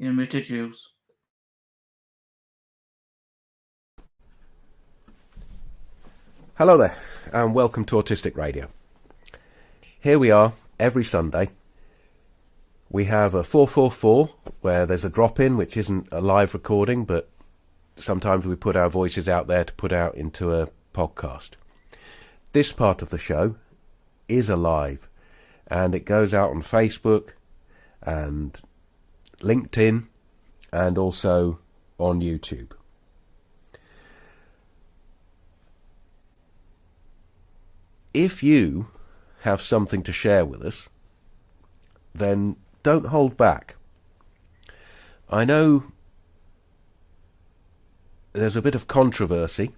You're muted, Jules. Hello there, and welcome to Autistic Radio. Here we are, every Sunday. We have a 444, where there's a drop-in, which isn't a live recording, but sometimes we put our voices out there to put out into a podcast. This part of the show is alive, and it goes out on Facebook and LinkedIn and also on YouTube. If you have something to share with us, then don't hold back. I know there's a bit of controversy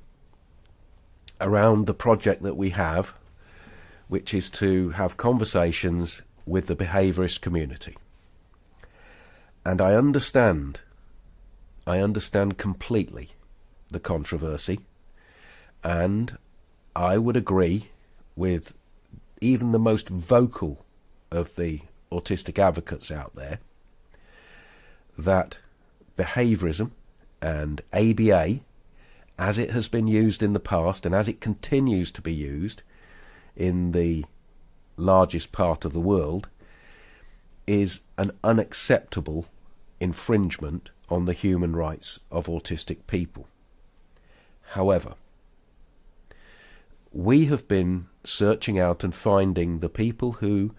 around the project that we have, which is to have conversations with the behaviourist community. And I understand completely the controversy, and I would agree with even the most vocal of the autistic advocates out there that behaviourism and ABA, as it has been used in the past and as it continues to be used in the largest part of the world, is an unacceptable infringement on the human rights of autistic people. However, we have been searching out and finding the people who,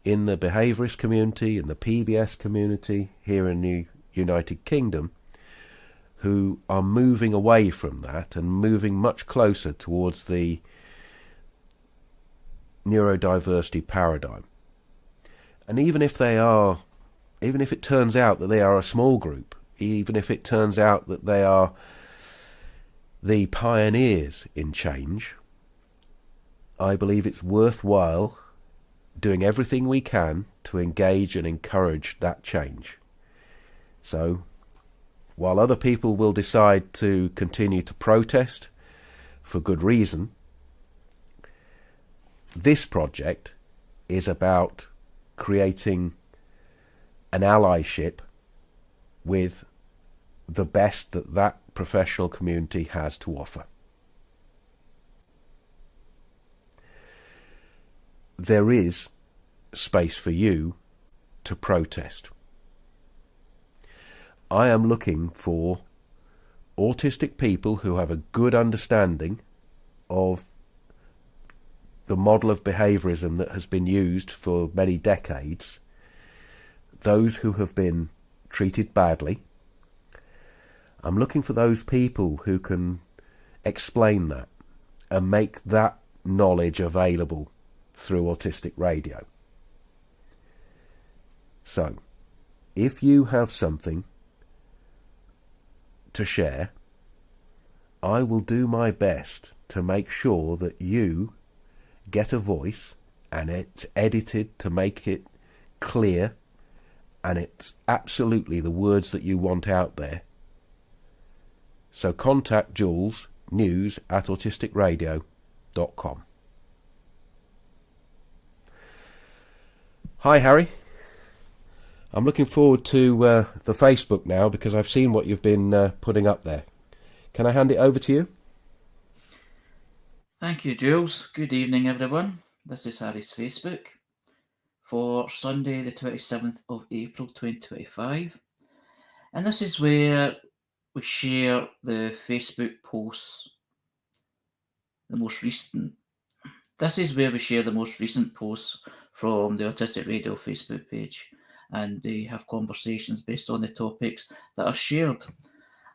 in the behaviourist community, in the PBS community here in the United Kingdom, who are moving away from that and moving much closer towards the neurodiversity paradigm. And even if it turns out that they are a small group, even if it turns out that they are the pioneers in change, I believe it's worthwhile doing everything we can to engage and encourage that change. So, while other people will decide to continue to protest for good reason, this project is about creating an allyship with the best that professional community has to offer. There is space for you to protest. I am looking for autistic people who have a good understanding of the model of behaviourism that has been used for many decades, those who have been treated badly. I'm looking for those people who can explain that and make that knowledge available through Autistic Radio. So, if you have something to share, I will do my best to make sure that you get a voice, and it's edited to make it clear, and it's absolutely the words that you want out there. So contact Jules, news@autisticradio.com. Hi Harry, I'm looking forward to the Facebook now because I've seen what you've been putting up there. Can I hand it over to you? Thank you, Jules. Good evening, everyone. This is Harry's Facebook for Sunday, the 27th of April 2025. And this is where we share the Facebook posts, This is where we share the most recent posts from the Autistic Radio Facebook page, and they have conversations based on the topics that are shared.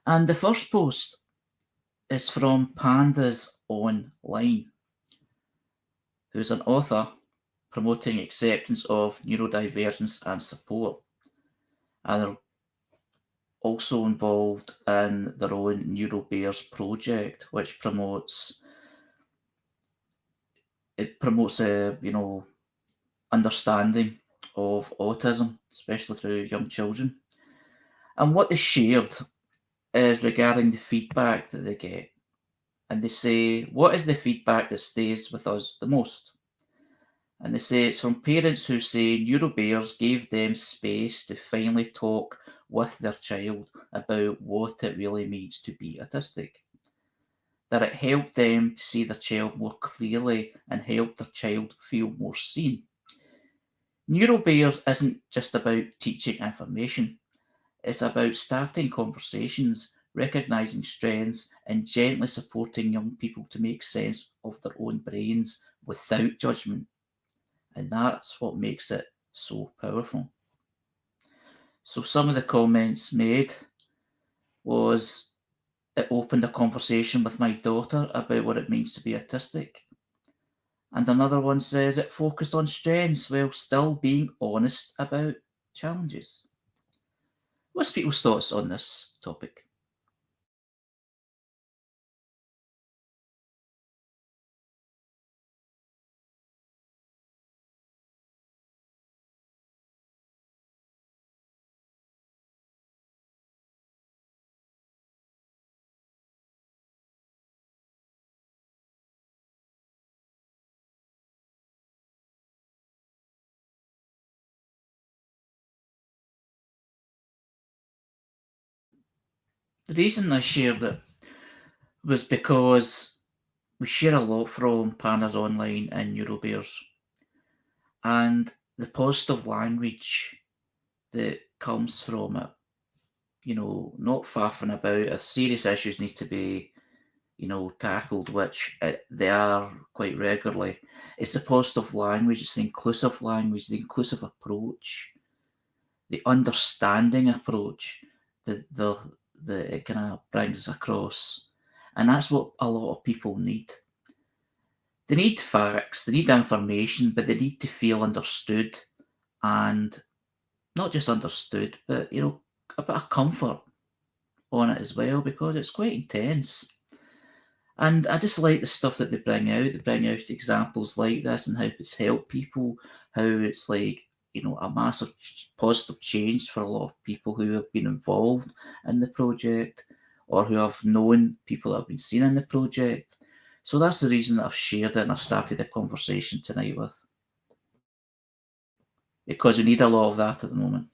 And the first post is from Pandas Online, who's an author promoting acceptance of neurodivergence and support. And they're also involved in their own NeuroBears project, which promotes understanding of autism, especially through young children. And what they shared is regarding the feedback that they get. And they say, what is the feedback that stays with us the most? And they say it's from parents who say NeuroBears gave them space to finally talk with their child about what it really means to be autistic. That it helped them to see their child more clearly and help their child feel more seen. Neurobears isn't just about teaching information, it's about starting conversations, recognising strengths, and gently supporting young people to make sense of their own brains without judgment. And that's what makes it so powerful. So some of the comments made was it opened a conversation with my daughter about what it means to be autistic. And another one says it focused on strengths while still being honest about challenges. What's people's thoughts on this topic? The reason I shared it was because we share a lot from Partners Online and Neurobears, and the positive language that comes from it, not faffing about. If serious issues need to be, tackled, which they are quite regularly, it's the positive language, it's the inclusive language, the inclusive approach, the understanding approach that it kind of brings across. And that's what a lot of people need. They need facts, they need information, but they need to feel understood, and not just understood, but a bit of comfort on it as well, because it's quite intense. And I just like the stuff that they bring out. They bring out examples like this and how it's helped people, how it's like, a massive positive change for a lot of people who have been involved in the project or who have known people that have been seen in the project. So that's the reason that I've shared it and I've started a conversation tonight with. Because we need a lot of that at the moment.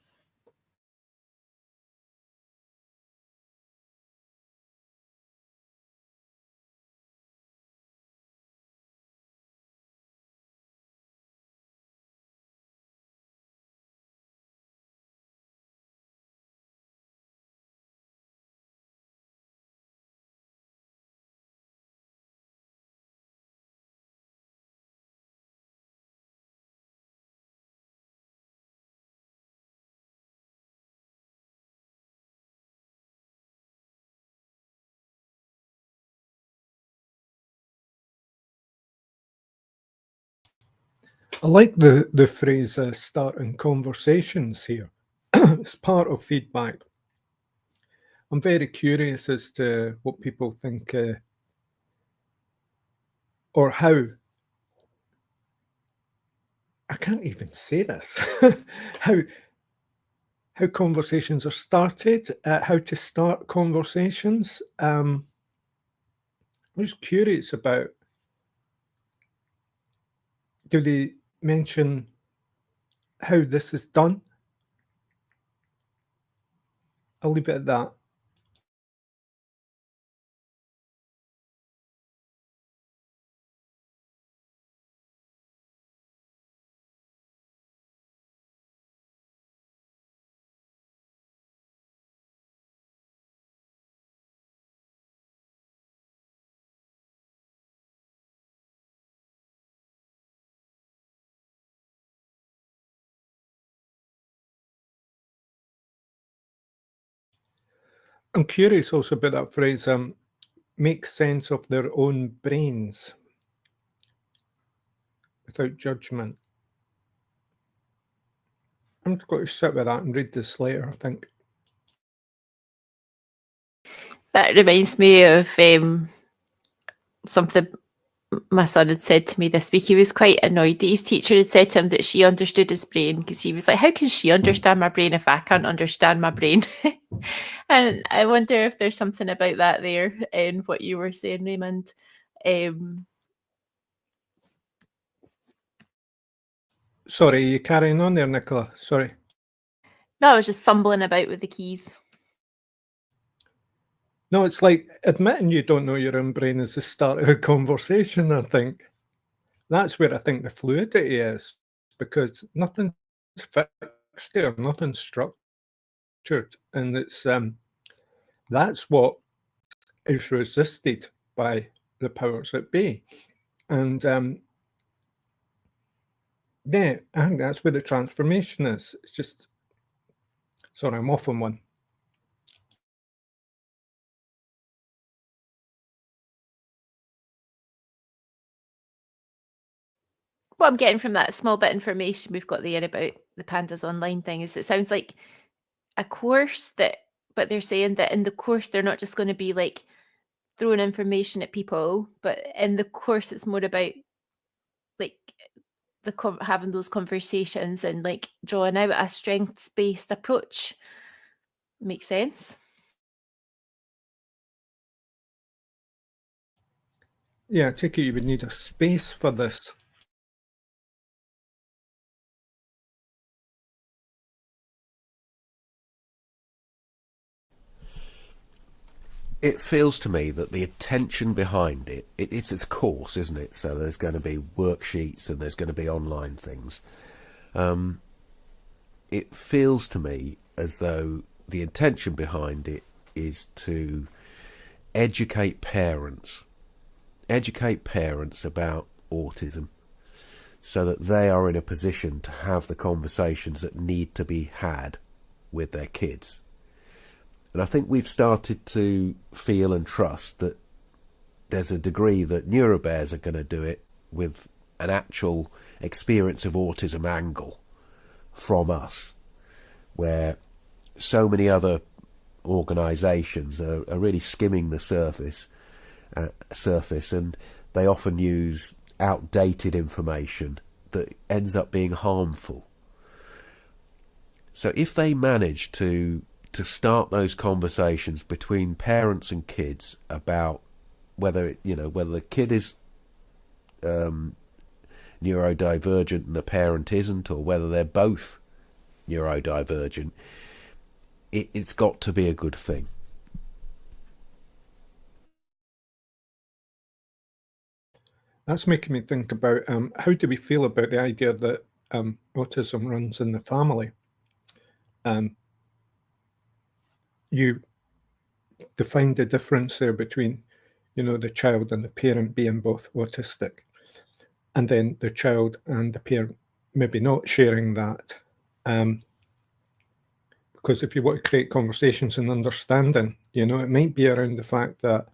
I like the phrase starting conversations here. It's part of feedback. I'm very curious as to what people think or how. I can't even say this. how conversations are started, how to start conversations. I'm just curious about, do they mention how this is done? I'll leave it at that. I'm curious also about that phrase, make sense of their own brains without judgment. I'm just going to sit with that and read this later, I think. That reminds me of something my son had said to me this week. He was quite annoyed that his teacher had said to him that she understood his brain, because he was like, how can she understand my brain if I can't understand my brain? And I wonder if there's something about that there in what you were saying, Raymond. Sorry, you carrying on there, Nicola? Sorry. No, I was just fumbling about with the keys. No, it's like admitting you don't know your own brain is the start of a conversation, I think. That's where I think the fluidity is, because nothing's fixed there, nothing's structured. And it's that's what is resisted by the powers that be. And yeah, I think that's where the transformation is. It's just, sorry, I'm off on one. What I'm getting from that small bit of information we've got there about the Pandas Online thing is it sounds like a course that, but they're saying that in the course they're not just going to be like throwing information at people, but in the course it's more about like having those conversations and like drawing out a strengths-based approach. Makes sense. Yeah, I take it you would need a space for this. It feels to me that the attention behind it's a course, isn't it? So there's going to be worksheets and there's going to be online things. It feels to me as though the intention behind it is to educate parents about autism so that they are in a position to have the conversations that need to be had with their kids. And I think we've started to feel and trust that there's a degree that neurobears are going to do it with an actual experience of autism angle from us, where so many other organisations are really skimming the surface, and they often use outdated information that ends up being harmful. So if they manage to start those conversations between parents and kids about whether the kid is neurodivergent and the parent isn't, or whether they're both neurodivergent, it's got to be a good thing. That's making me think about how do we feel about the idea that autism runs in the family? You define the difference there between, the child and the parent being both autistic, and then the child and the parent maybe not sharing that. Because if you want to create conversations and understanding, it might be around the fact that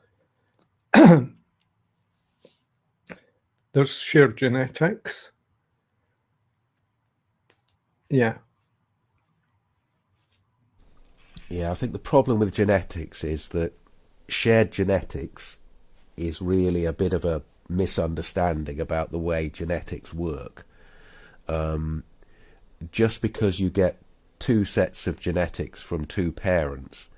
there's shared genetics. Yeah, I think the problem with genetics is that shared genetics is really a bit of a misunderstanding about the way genetics work. Just because you get two sets of genetics from two parents,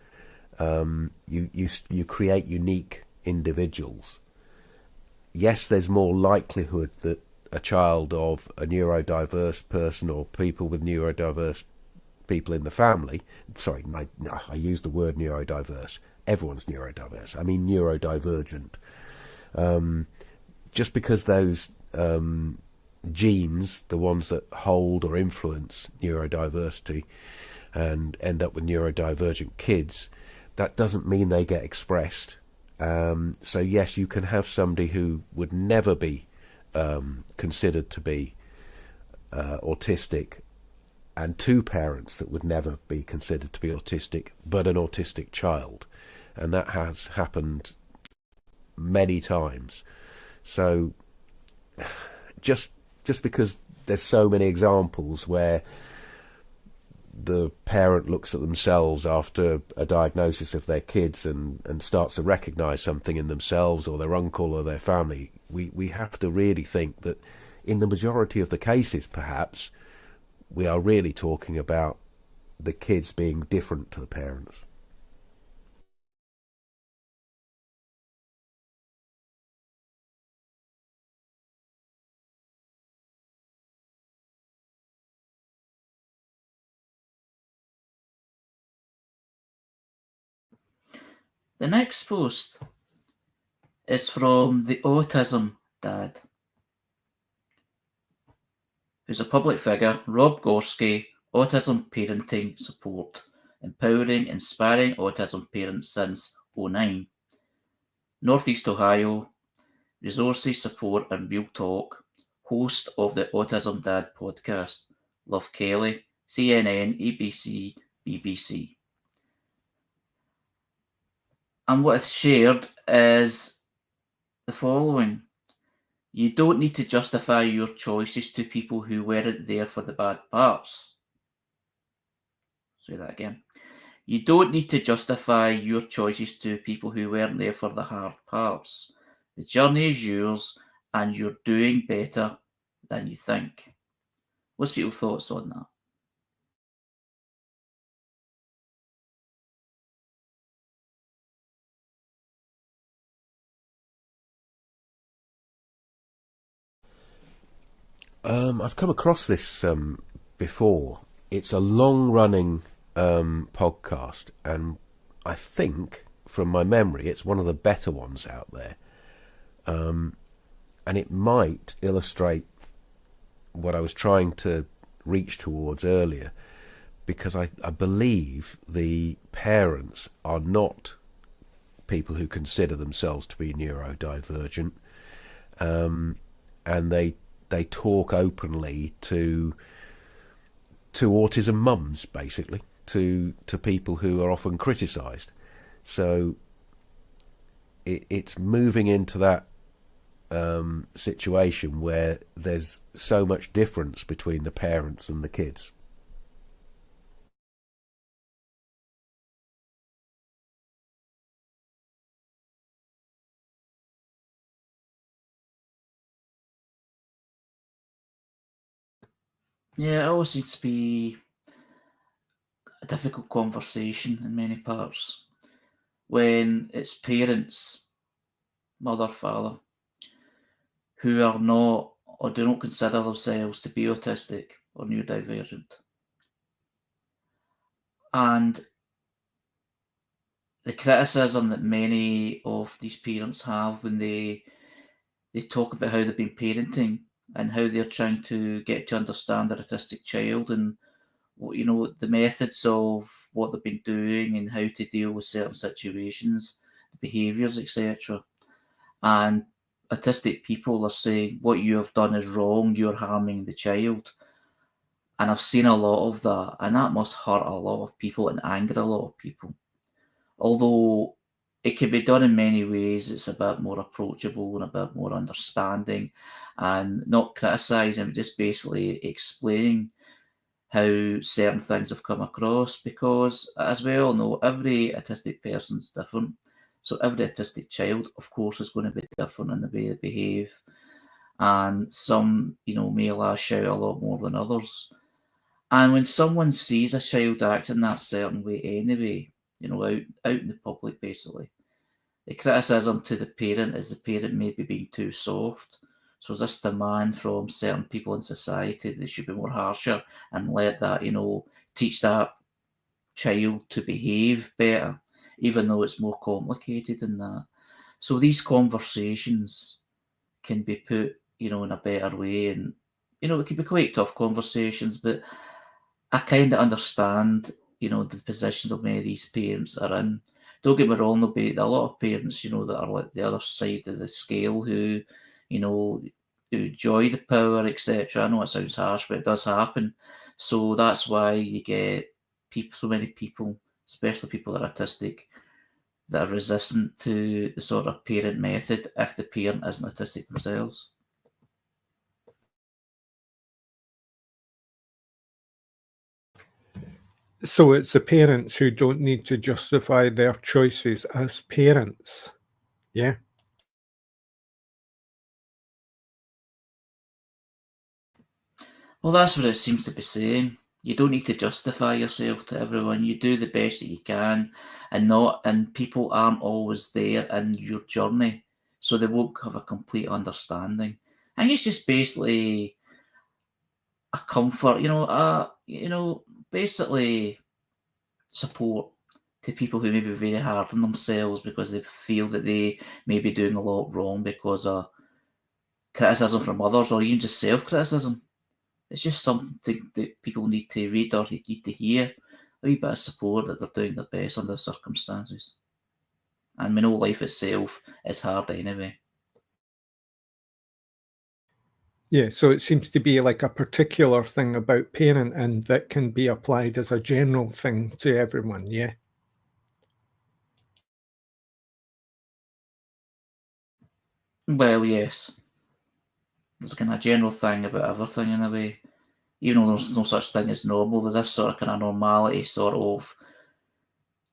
you create unique individuals. Yes, there's more likelihood that a child of a neurodiverse person or people with neurodiverse people in the family, sorry, I use the word neurodiverse. Everyone's neurodiverse. I mean neurodivergent. Just because those genes, the ones that hold or influence neurodiversity and end up with neurodivergent kids, that doesn't mean they get expressed. So yes, you can have somebody who would never be considered to be autistic, and two parents that would never be considered to be autistic, but an autistic child. And that has happened many times. So just because there's so many examples where the parent looks at themselves after a diagnosis of their kids and starts to recognise something in themselves or their uncle or their family, we have to really think that in the majority of the cases, perhaps, we are really talking about the kids being different to the parents. The next post is from the Autism Dad, who's a public figure, Rob Gorski, Autism Parenting Support, empowering, inspiring autism parents since 2009. Northeast Ohio, resources, support and real talk, host of the Autism Dad podcast, Love Kelly, CNN, ABC, BBC. And what is shared is the following. You don't need to justify your choices to people who weren't there for the bad parts. Say that again. You don't need to justify your choices to people who weren't there for the hard parts. The journey is yours and you're doing better than you think. What's people's thoughts on that? I've come across this before. It's a long-running podcast, and I think, from my memory, it's one of the better ones out there. And it might illustrate what I was trying to reach towards earlier, because I believe the parents are not people who consider themselves to be neurodivergent, and they talk openly to autism mums, basically, to people who are often criticised. So it's moving into that situation where there's so much difference between the parents and the kids. Yeah, it always seems to be a difficult conversation in many parts when it's parents, mother, father, who are not or do not consider themselves to be autistic or neurodivergent. And the criticism that many of these parents have when they talk about how they've been parenting and how they're trying to get to understand their autistic child and the methods of what they've been doing and how to deal with certain situations, the behaviours, etc. And autistic people are saying what you have done is wrong, you're harming the child. And I've seen a lot of that, and that must hurt a lot of people and anger a lot of people. Although it can be done in many ways, it's a bit more approachable and a bit more understanding and not criticising, just basically explaining how certain things have come across, because as we all know, every autistic person's different. So every autistic child, of course, is going to be different in the way they behave. And some, may lash out a lot more than others. And when someone sees a child acting that certain way anyway, out in the public, basically, the criticism to the parent is the parent maybe being too soft. So there's this demand from certain people in society that they should be more harsher and let that, teach that child to behave better, even though it's more complicated than that. So these conversations can be put, in a better way. And, it can be quite tough conversations, but I kind of understand, the positions of many of these parents are in. Don't get me wrong, there'll be a lot of parents, that are like the other side of the scale who, who enjoy the power, etc. I know it sounds harsh, but it does happen. So that's why you get so many people, especially people that are autistic, that are resistant to the sort of parent method if the parent isn't autistic themselves. So it's the parents who don't need to justify their choices as parents. Yeah. Well, that's what it seems to be saying. You don't need to justify yourself to everyone. You do the best that you can, and people aren't always there in your journey, so they won't have a complete understanding. And it's just basically a comfort, basically support to people who may be very hard on themselves because they feel that they may be doing a lot wrong because of criticism from others or even just self-criticism. It's just something that people need to read or need to hear, a wee bit of support that they're doing their best under the circumstances. And we know life itself is hard anyway. Yeah, so it seems to be like a particular thing about parenting that can be applied as a general thing to everyone, yeah? Well, yes. There's a kind of general thing about everything in a way. Even though there's no such thing as normal, there's this sort of kind of normality sort of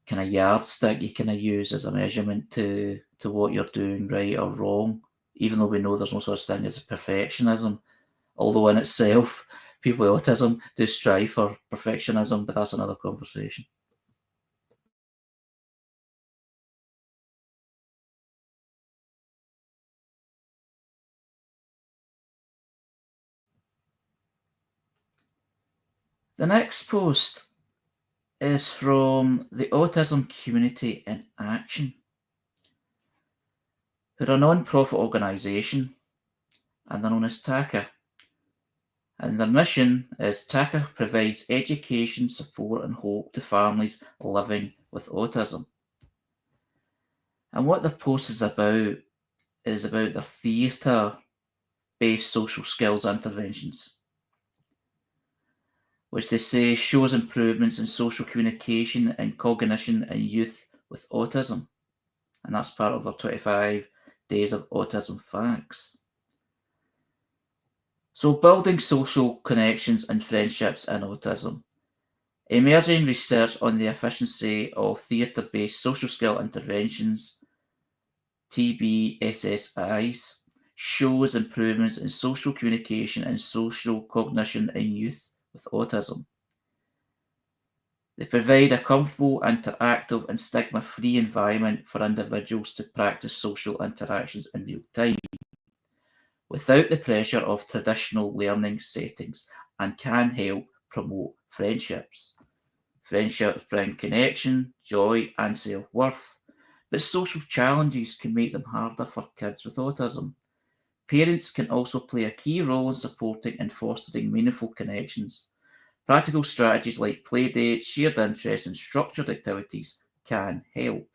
kind of yardstick you kind of use as a measurement to what you're doing right or wrong, even though we know there's no such thing as perfectionism. Although in itself, people with autism do strive for perfectionism, but that's another conversation. The next post is from the Autism Community in Action, who are a non-profit organisation, and they're known as TACA. And their mission is TACA provides education, support and hope to families living with autism. And what the post is about their theatre-based social skills interventions, which they say shows improvements in social communication and cognition in youth with autism. And that's part of their 25 Days of Autism Facts. So building social connections and friendships in autism. Emerging research on the efficiency of theatre-based social skill interventions, TBSSIs, shows improvements in social communication and social cognition in youth with autism. They provide a comfortable, interactive and stigma-free environment for individuals to practice social interactions in real time, without the pressure of traditional learning settings, and can help promote friendships. Friendships bring connection, joy and self-worth, but social challenges can make them harder for kids with autism. Parents can also play a key role in supporting and fostering meaningful connections. Practical strategies like play dates, shared interests and structured activities can help.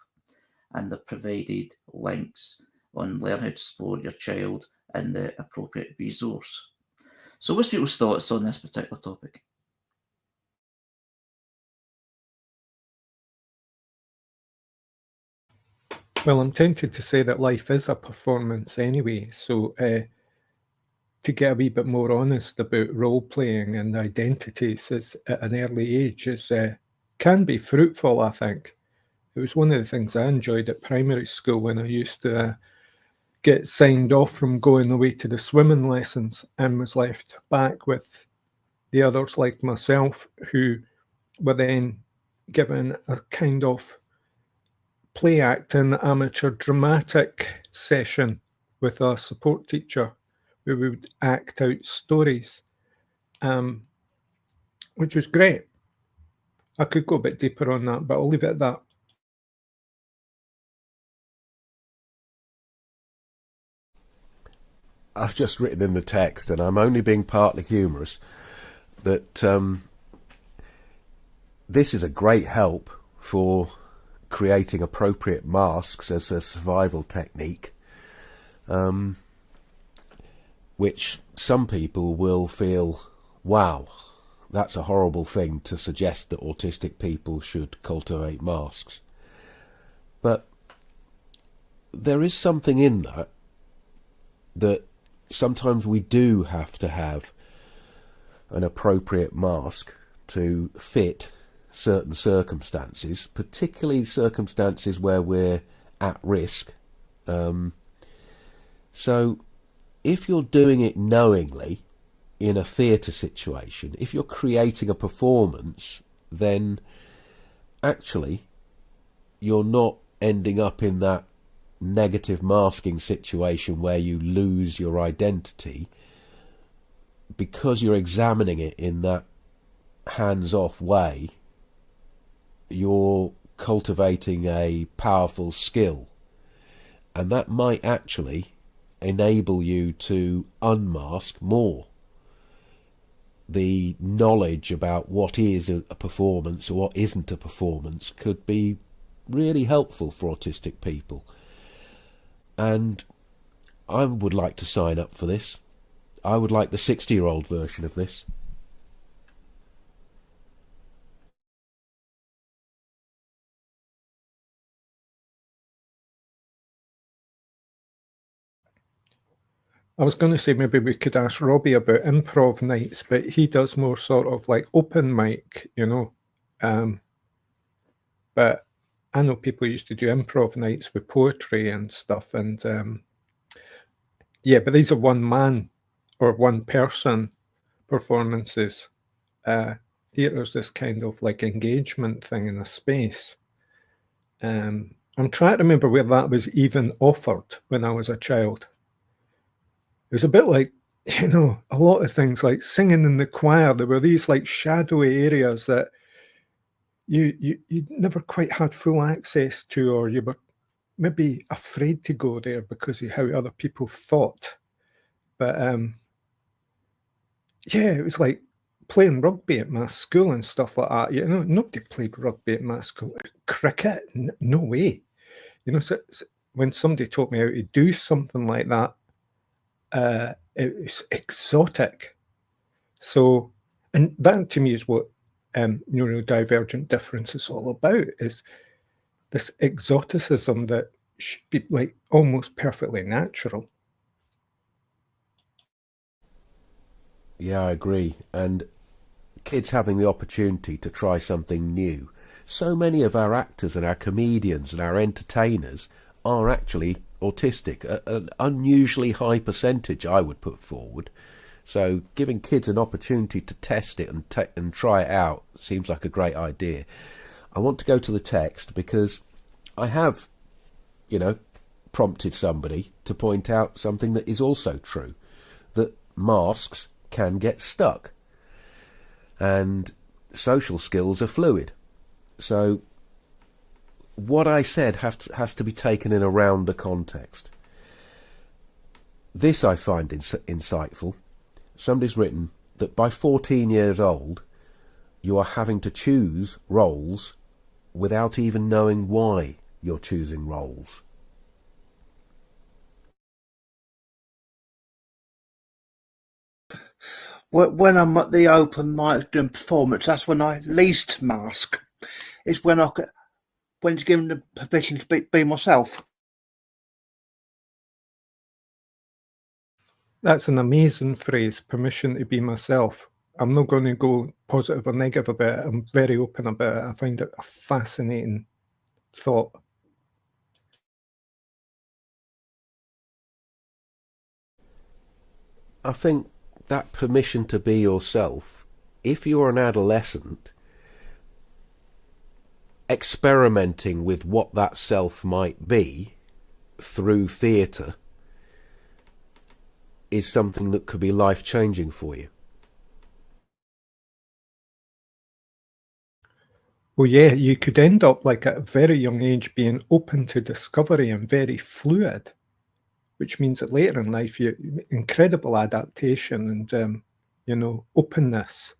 And they've provided links on learn how to support your child in the appropriate resource. So what's people's thoughts on this particular topic? Well, I'm tempted to say that life is a performance anyway, so to get a wee bit more honest about role-playing and identities at an early age can be fruitful, I think. It was one of the things I enjoyed at primary school when I used to get signed off from going away to the swimming lessons and was left back with the others like myself who were then given a kind of play acting amateur dramatic session with a support teacher where we would act out stories, which was great. I could go a bit deeper on that, but I'll leave it at that. I've just written in the text, and I'm only being partly humorous, that this is a great help for creating appropriate masks as a survival technique, which some people will feel, wow, that's a horrible thing to suggest that autistic people should cultivate masks. But there is something in that sometimes we do have to have an appropriate mask to fit certain circumstances, particularly circumstances where we're at risk. So if you're doing it knowingly in a theatre situation, if you're creating a performance, then actually you're not ending up in that negative masking situation where you lose your identity, because you're examining it in that hands-off way. You're cultivating a powerful skill, and that might actually enable you to unmask more. The knowledge about what is a performance or what isn't a performance could be really helpful for autistic people. And I would like to sign up for this. I would like the 60-year-old version of this. I was going to say maybe we could ask Robbie about improv nights, but he does more sort of like open mic, you know. But I know people used to do improv nights with poetry and stuff, and yeah, but these are one man or one person performances. Theatre's this kind of like engagement thing in a space. I'm trying to remember where that was even offered when I was a child. It was a bit like, you know, a lot of things like singing in the choir. There were these like shadowy areas that you never quite had full access to, or you were maybe afraid to go there because of how other people thought. But yeah, it was like playing rugby at my school and stuff like that. You know, nobody played rugby at my school. Cricket, no way. You know, so when somebody taught me how to do something like that, it was exotic. So, and that to me is what neurodivergent difference is all about, is this exoticism that should be like almost perfectly natural. Yeah, I agree. And kids having the opportunity to try something new. So many of our actors and our comedians and our entertainers are actually autistic, an unusually high percentage, I would put forward. So giving kids an opportunity to test it and try it out seems like a great idea. I want to go to the text because I have, you know, prompted somebody to point out something that is also true, that masks can get stuck and social skills are fluid. So what I said has to be taken in a rounder context. This I find insightful. Somebody's written that by 14 years old, you are having to choose roles without even knowing why you're choosing roles. When I'm at the open mic doing performance, that's when I least mask. It's when it's given the permission to be myself. That's an amazing phrase, permission to be myself. I'm not going to go positive or negative about it. I'm very open about it. I find it a fascinating thought. I think that permission to be yourself, if you're an adolescent, experimenting with what that self might be through theatre is something that could be life-changing for you. Well, yeah, you could end up like at a very young age being open to discovery and very fluid, which means that later in life, you incredible adaptation and, you know, openness.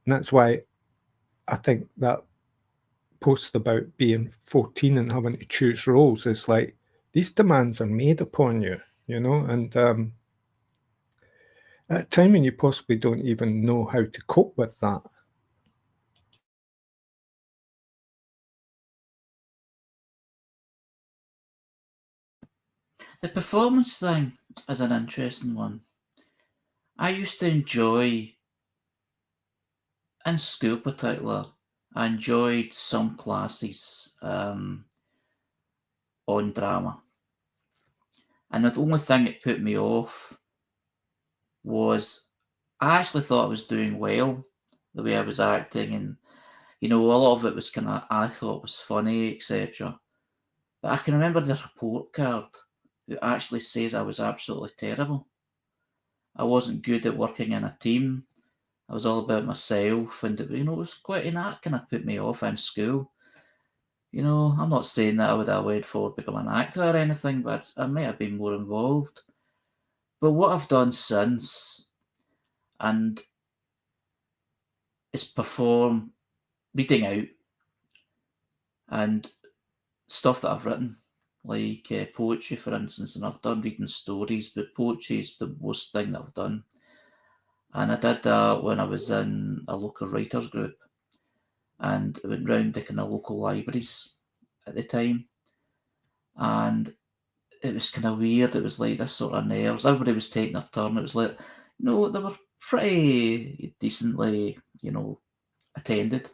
And that's why I think that post about being 14 and having to choose roles is like, these demands are made upon you, you know, and at a time when you possibly don't even know how to cope with that. The performance thing is an interesting one. I used to enjoy, in school particular, I enjoyed some classes on drama. And the only thing that put me off was I actually thought I was doing well, the way I was acting, and you know, a lot of it was kind of I thought was funny, etc. But I can remember the report card that actually says I was absolutely terrible. I wasn't good at working in a team. I was all about myself, and you know, it was quite, and that kind of put me off in school. You know, I'm not saying that I would have went forward to become an actor or anything, but I might have been more involved. But what I've done since, and is perform reading out and stuff that I've written, like poetry, for instance, and I've done reading stories, but poetry is the most thing that I've done. And I did that when I was in a local writers group, and I went round to kind of local libraries at the time, and it was kind of weird. It was like this sort of nerves. Everybody was taking their turn. It was like, they were pretty decently, attended.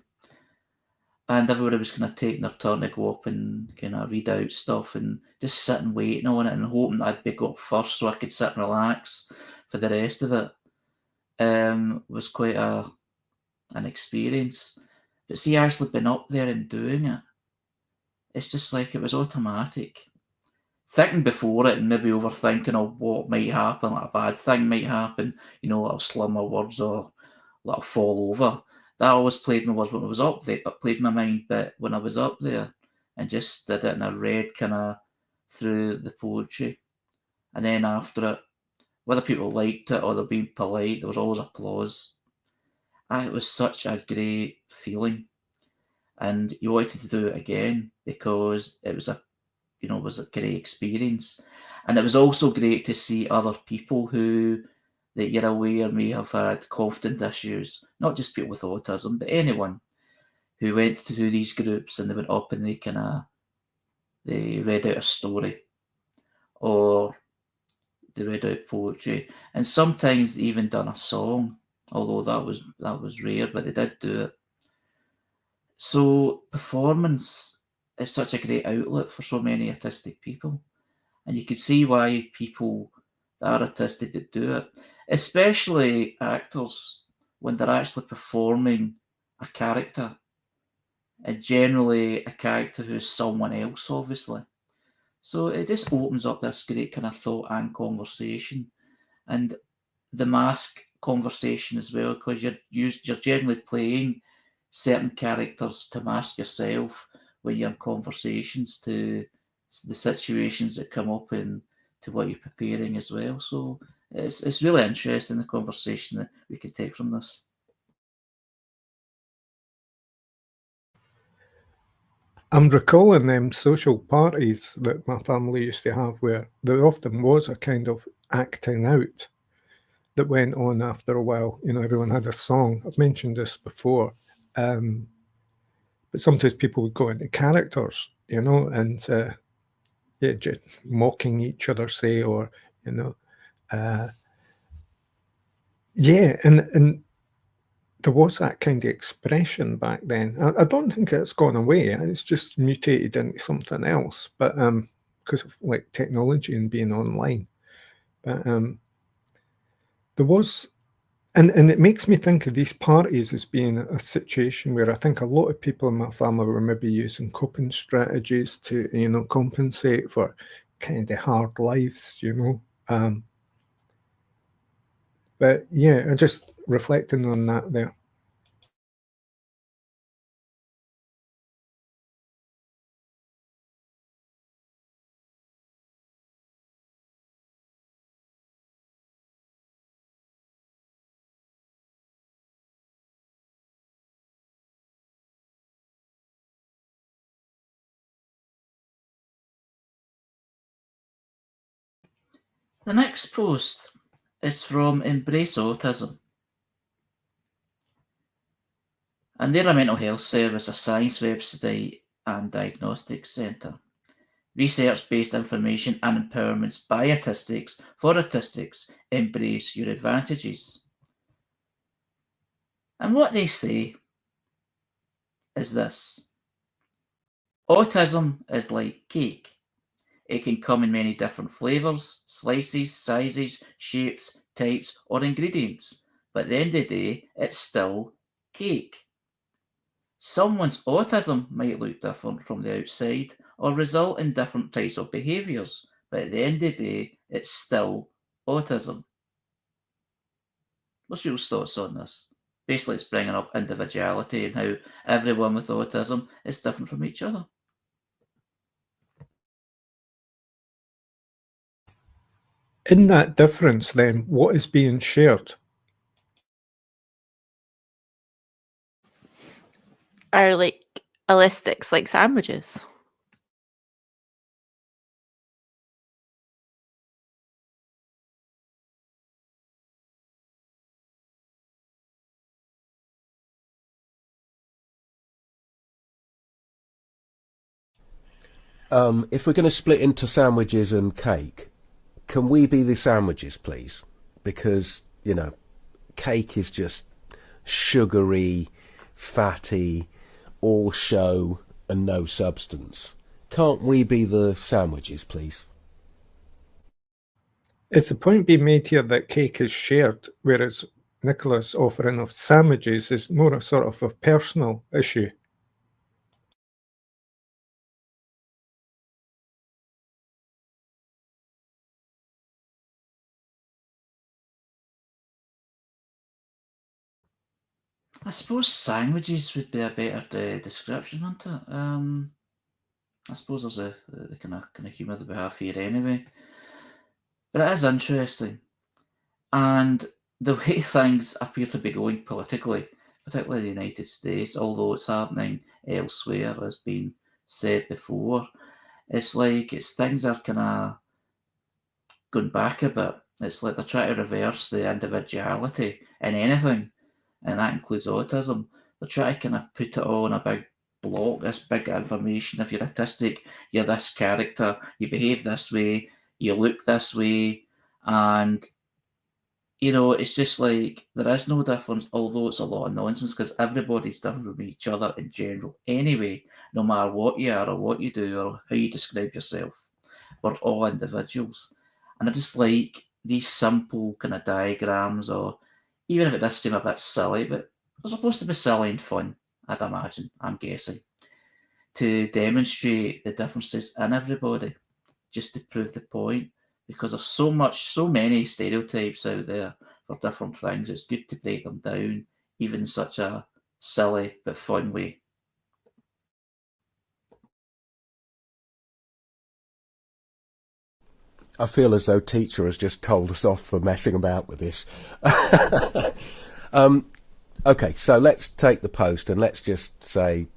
And everybody was kind of taking their turn to go up and kind of read out stuff and just sitting waiting on it and hoping that I'd be up first so I could sit and relax for the rest of it. Was quite an experience. But see, actually being up there and doing it, it's just like it was automatic. Thinking before it and maybe overthinking of what might happen, like a bad thing might happen, I'll slur my words or I'll fall over. That always played my words when I was up there, but played my mind bit when I was up there and just did it and I read kind of through the poetry. And then after it, whether people liked it or they're being polite, there was always applause. It was such a great feeling. And you wanted to do it again because it was a great experience. And it was also great to see other people who that you're aware may have had confidence issues, not just people with autism, but anyone who went through these groups and they went up and they read out a story or they read out poetry, and sometimes they even done a song, although that was rare, but they did do it. So performance is such a great outlet for so many autistic people. And you can see why people that are autistic that do it, especially actors, when they're actually performing a character, and generally a character who's someone else, obviously. So it just opens up this great kind of thought and conversation. And the mask conversation as well, because you're generally playing certain characters to mask yourself when you're in conversations to the situations that come up and to what you're preparing as well. So it's really interesting, the conversation that we can take from this. I'm recalling them social parties that my family used to have where there often was a kind of acting out that went on after a while. Everyone had a song. I've mentioned this before. But sometimes people would go into characters, and just mocking each other, say, or, and there was that kind of expression back then. I don't think it's gone away. It's just mutated into something else, but because of like technology and being online. But there was, and it makes me think of these parties as being a situation where I think a lot of people in my family were maybe using coping strategies to, compensate for kind of hard lives, But yeah, I just reflecting on that there. The next post is from Embrace Autism. And they're a mental health service, a science website and diagnostics centre. Research-based information and empowerments by autistics for autistics. Embrace your advantages. And what they say is this: autism is like cake. It can come in many different flavours, slices, sizes, shapes, types, or ingredients. But at the end of the day, it's still cake. Someone's autism might look different from the outside or result in different types of behaviours, but at the end of the day, it's still autism. What's people's thoughts on this? Basically, it's bringing up individuality and how everyone with autism is different from each other. In that difference, then, what is being shared? Are like elastics like sandwiches? If we're going to split into sandwiches and cake, can we be the sandwiches, please? Because, you know, cake is just sugary, fatty, all show and no substance. Can't we be the sandwiches, please? Is the point being made here that cake is shared, whereas Nicola's offering of sandwiches is more a sort of a personal issue? I suppose sandwiches would be a better description, wouldn't it? I suppose there's the kind of humour that we have here anyway. But it is interesting. And the way things appear to be going politically, particularly in the United States, although it's happening elsewhere, as been said before, it's like things are kind of going back a bit. It's like they're trying to reverse the individuality in anything, and that includes autism. They're trying to kind of put it all in a big block, this big information. If you're autistic, you're this character, you behave this way, you look this way, and you know, it's just like there is no difference, although it's a lot of nonsense because everybody's different from each other in general anyway, no matter what you are or what you do or how you describe yourself. We're all individuals. And I just like these simple kind of diagrams, or even if it does seem a bit silly, but they're supposed to be silly and fun, I'd imagine, I'm guessing, to demonstrate the differences in everybody, just to prove the point, because there's so many stereotypes out there for different things. It's good to break them down, even in such a silly but fun way. I feel as though teacher has just told us off for messing about with this. Okay, so let's take the post and let's just say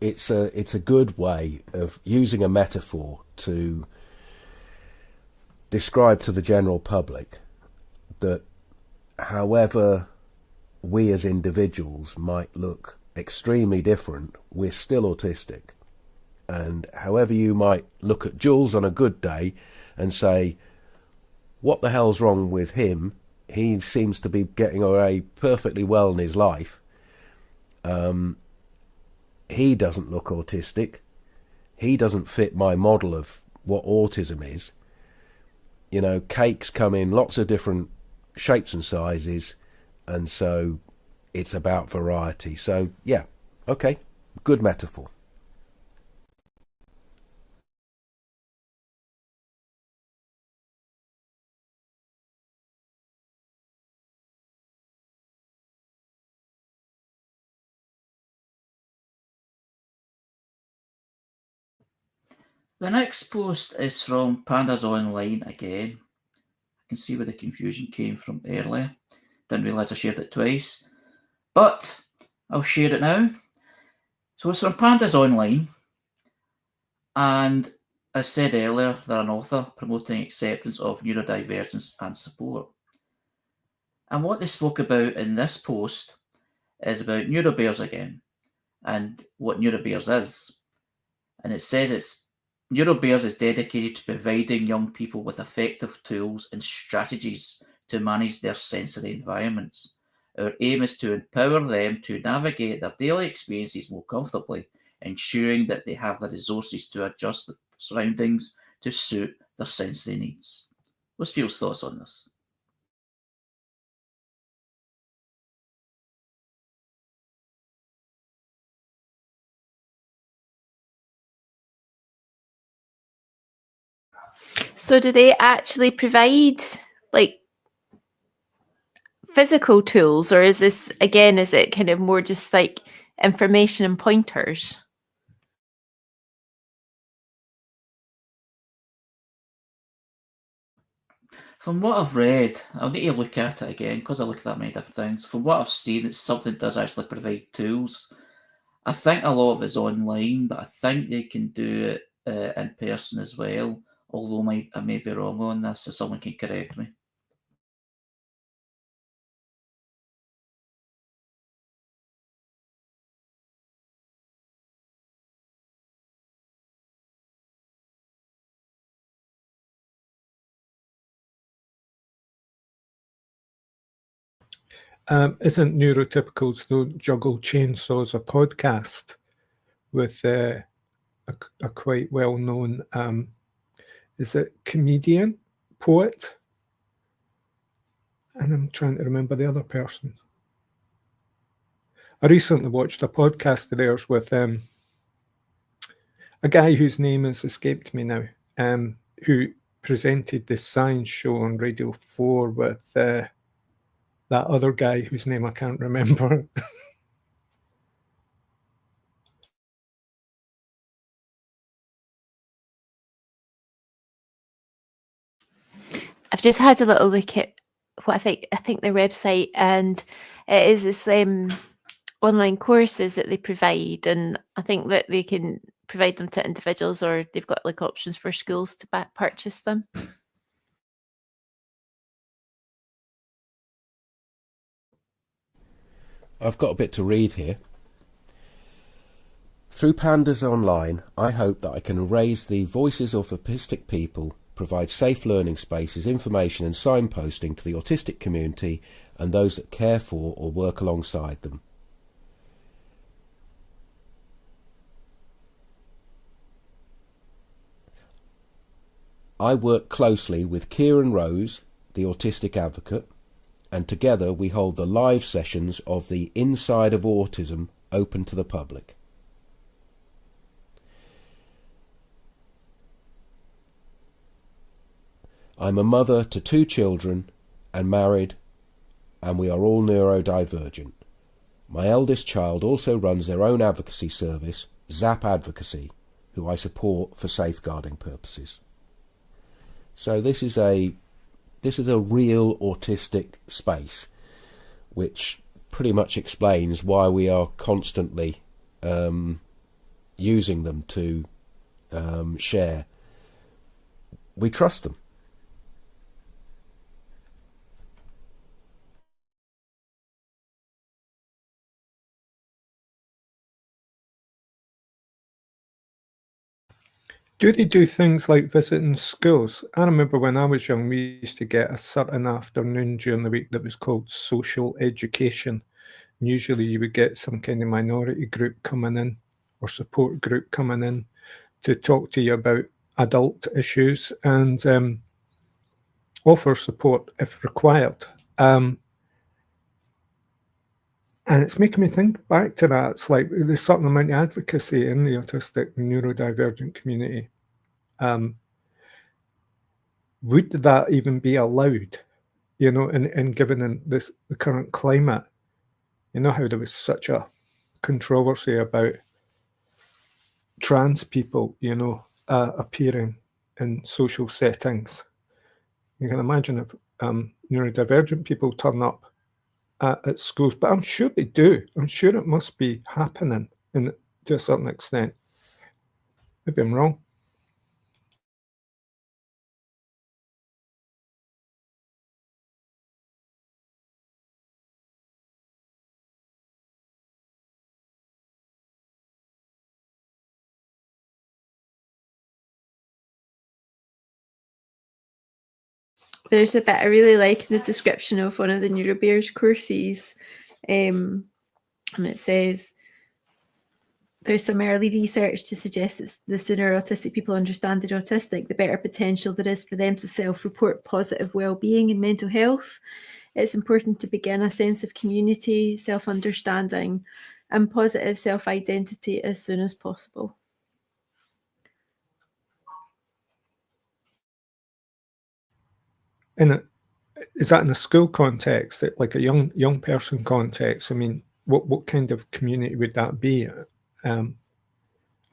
it's a good way of using a metaphor to describe to the general public that however we as individuals might look extremely different, we're still autistic. And however you might look at Jules on a good day and say, what the hell's wrong with him? He seems to be getting away perfectly well in his life. He doesn't look autistic. He doesn't fit my model of what autism is. You know, cakes come in lots of different shapes and sizes, and so it's about variety. So, yeah, okay, good metaphor. The next post is from Pandas Online again. I can see where the confusion came from earlier. Didn't realise I shared it twice, but I'll share it now. So it's from Pandas Online, and as said earlier, they're an author promoting acceptance of neurodivergence and support. And what they spoke about in this post is about neurobears again, and what neurobears is. And it says neurobears is dedicated to providing young people with effective tools and strategies to manage their sensory environments. Our aim is to empower them to navigate their daily experiences more comfortably, ensuring that they have the resources to adjust their surroundings to suit their sensory needs. What's people's thoughts on this? So do they actually provide like physical tools, or is this again, is it kind of more just like information and pointers? From what I've read, I'll need to look at it again because I look at that many different things. From what I've seen, it's something that does actually provide tools. I think a lot of it's online, but I think they can do it in person as well. Although I may be wrong on this, so someone can correct me. Isn't Neurotypicals Don't Juggle Chainsaws a podcast with a quite well-known, is it comedian, poet? And I'm trying to remember the other person. I recently watched a podcast of theirs with a guy whose name has escaped me now, who presented the science show on Radio 4 with that other guy whose name I can't remember. I've just had a little look at what I think their website, and it is this online courses that they provide, and I think that they can provide them to individuals, or they've got like options for schools to purchase them. I've got a bit to read here. Through Pandas Online, I hope that I can raise the voices of autistic people, provide safe learning spaces, information and signposting to the autistic community and those that care for or work alongside them. I work closely with Kieran Rose, the autistic advocate, and together we hold the live sessions of the Inside of Autism open to the public. I'm a mother to 2 children and married, and we are all neurodivergent. My eldest child also runs their own advocacy service, Zap Advocacy, who I support for safeguarding purposes. So this is a real autistic space, which pretty much explains why we are constantly using them to share. We trust them. Do they do things like visiting schools? I remember when I was young, we used to get a certain afternoon during the week that was called social education. And usually you would get some kind of minority group coming in or support group coming in to talk to you about adult issues and offer support if required. And it's making me think back to that. It's like there's a certain amount of advocacy in the autistic and neurodivergent community. Would that even be allowed, and given in the current climate? You know how there was such a controversy about trans people, appearing in social settings. You can imagine if neurodivergent people turn up at schools, but I'm sure they do. I'm sure it must be happening to a certain extent. Maybe I'm wrong. There's a bit I really like in the description of one of the NeuroBears courses, and it says, there's some early research to suggest that the sooner autistic people understand they're autistic, the better potential there is for them to self-report positive well-being and mental health. It's important to begin a sense of community, self-understanding, and positive self-identity as soon as possible. Is that in a school context, like a young person context? I mean, what kind of community would that be? A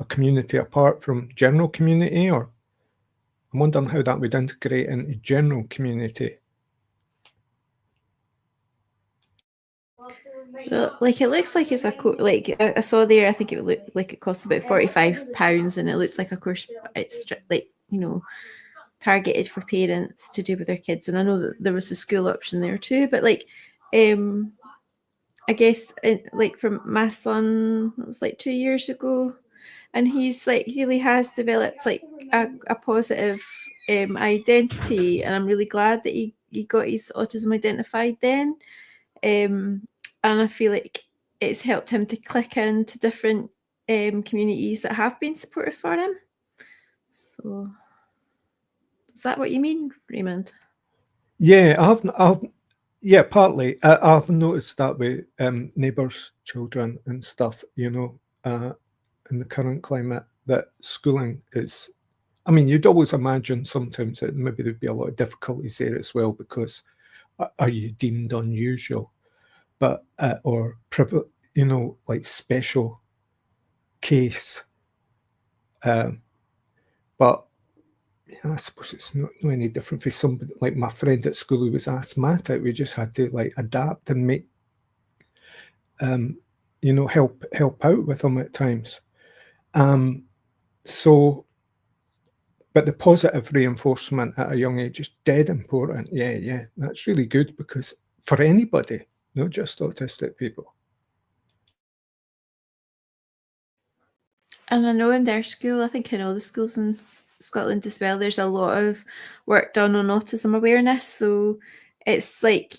community apart from general community, or I'm wondering how that would integrate into general community. Well, like, it looks like it's a like I saw there. I think it looked like it costs about £45, and it looks like a course. It's like, you know, targeted for parents to do with their kids. And I know that there was a school option there too. But like, I guess like from my son, it was like 2 years ago, and he's like, he really has developed like a positive identity, and I'm really glad that he got his autism identified then. And I feel like it's helped him to click into different communities that have been supportive for him. So, is that what you mean, Raymond? Yeah, yeah, partly. I've noticed that with neighbours' children and stuff, you know, in the current climate, that schooling is, I mean, you'd always imagine sometimes that maybe there'd be a lot of difficulties there as well, because are you deemed unusual? But, or, you know, like special case. But I suppose it's not any different for somebody like my friend at school who was asthmatic. We just had to like adapt and make, you know, help out with them at times. So, but the positive reinforcement at a young age is dead important. Yeah, that's really good, because for anybody, not just autistic people. And I know in their school, I think in all the schools in Scotland as well, there's a lot of work done on autism awareness. So it's like,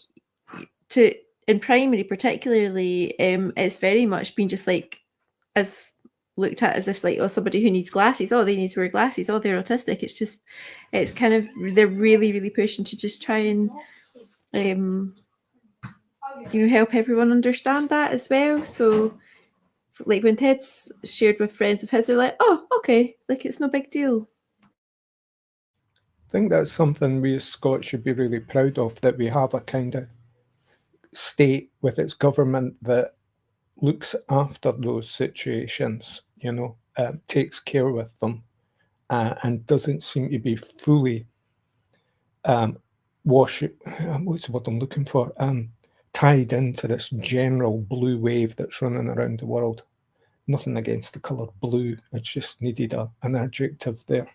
in primary particularly, it's very much been just like as looked at as if like, oh, somebody who needs glasses, oh, they need to wear glasses, oh, they're autistic. It's just, it's kind of, they're really, really pushing to just try and you know, help everyone understand that as well. So like when Ted's shared with friends of his, they're like, oh, okay, like it's no big deal. I think that's something we as Scots should be really proud of, that we have a kind of state with its government that looks after those situations, you know, takes care with them, and doesn't seem to be fully what's the word I'm looking for? Tied into this general blue wave that's running around the world. Nothing against the colour blue, it just needed an adjective there.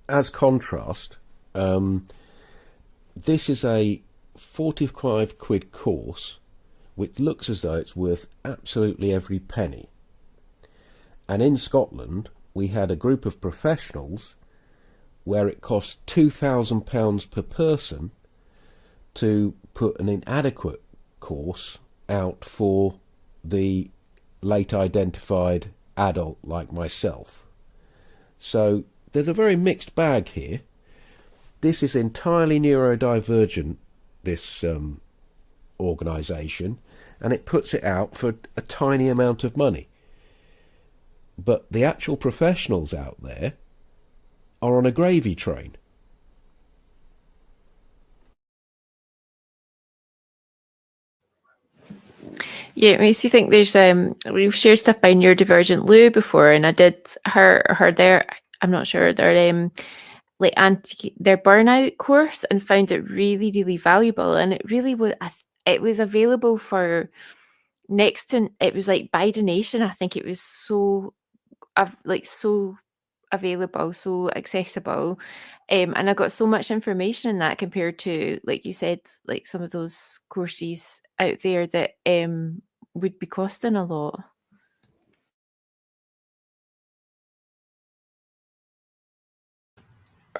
As contrast, this is a 45 quid course which looks as though it's worth absolutely every penny. And in Scotland, we had a group of professionals where it cost £2,000 per person to put an inadequate course out for the late identified adult like myself. So there's a very mixed bag here. This is entirely neurodivergent, this organisation, and it puts it out for a tiny amount of money. But the actual professionals out there are on a gravy train. Yeah, it makes you think. There's we've shared stuff by Neurodivergent Lou before, and I did her there. I'm not sure their like their burnout course, and found it really, really valuable. And it really was. It was available for next to. It was like by donation. I think it was so available, so accessible, and I got so much information in that compared to, like you said, like some of those courses out there that would be costing a lot.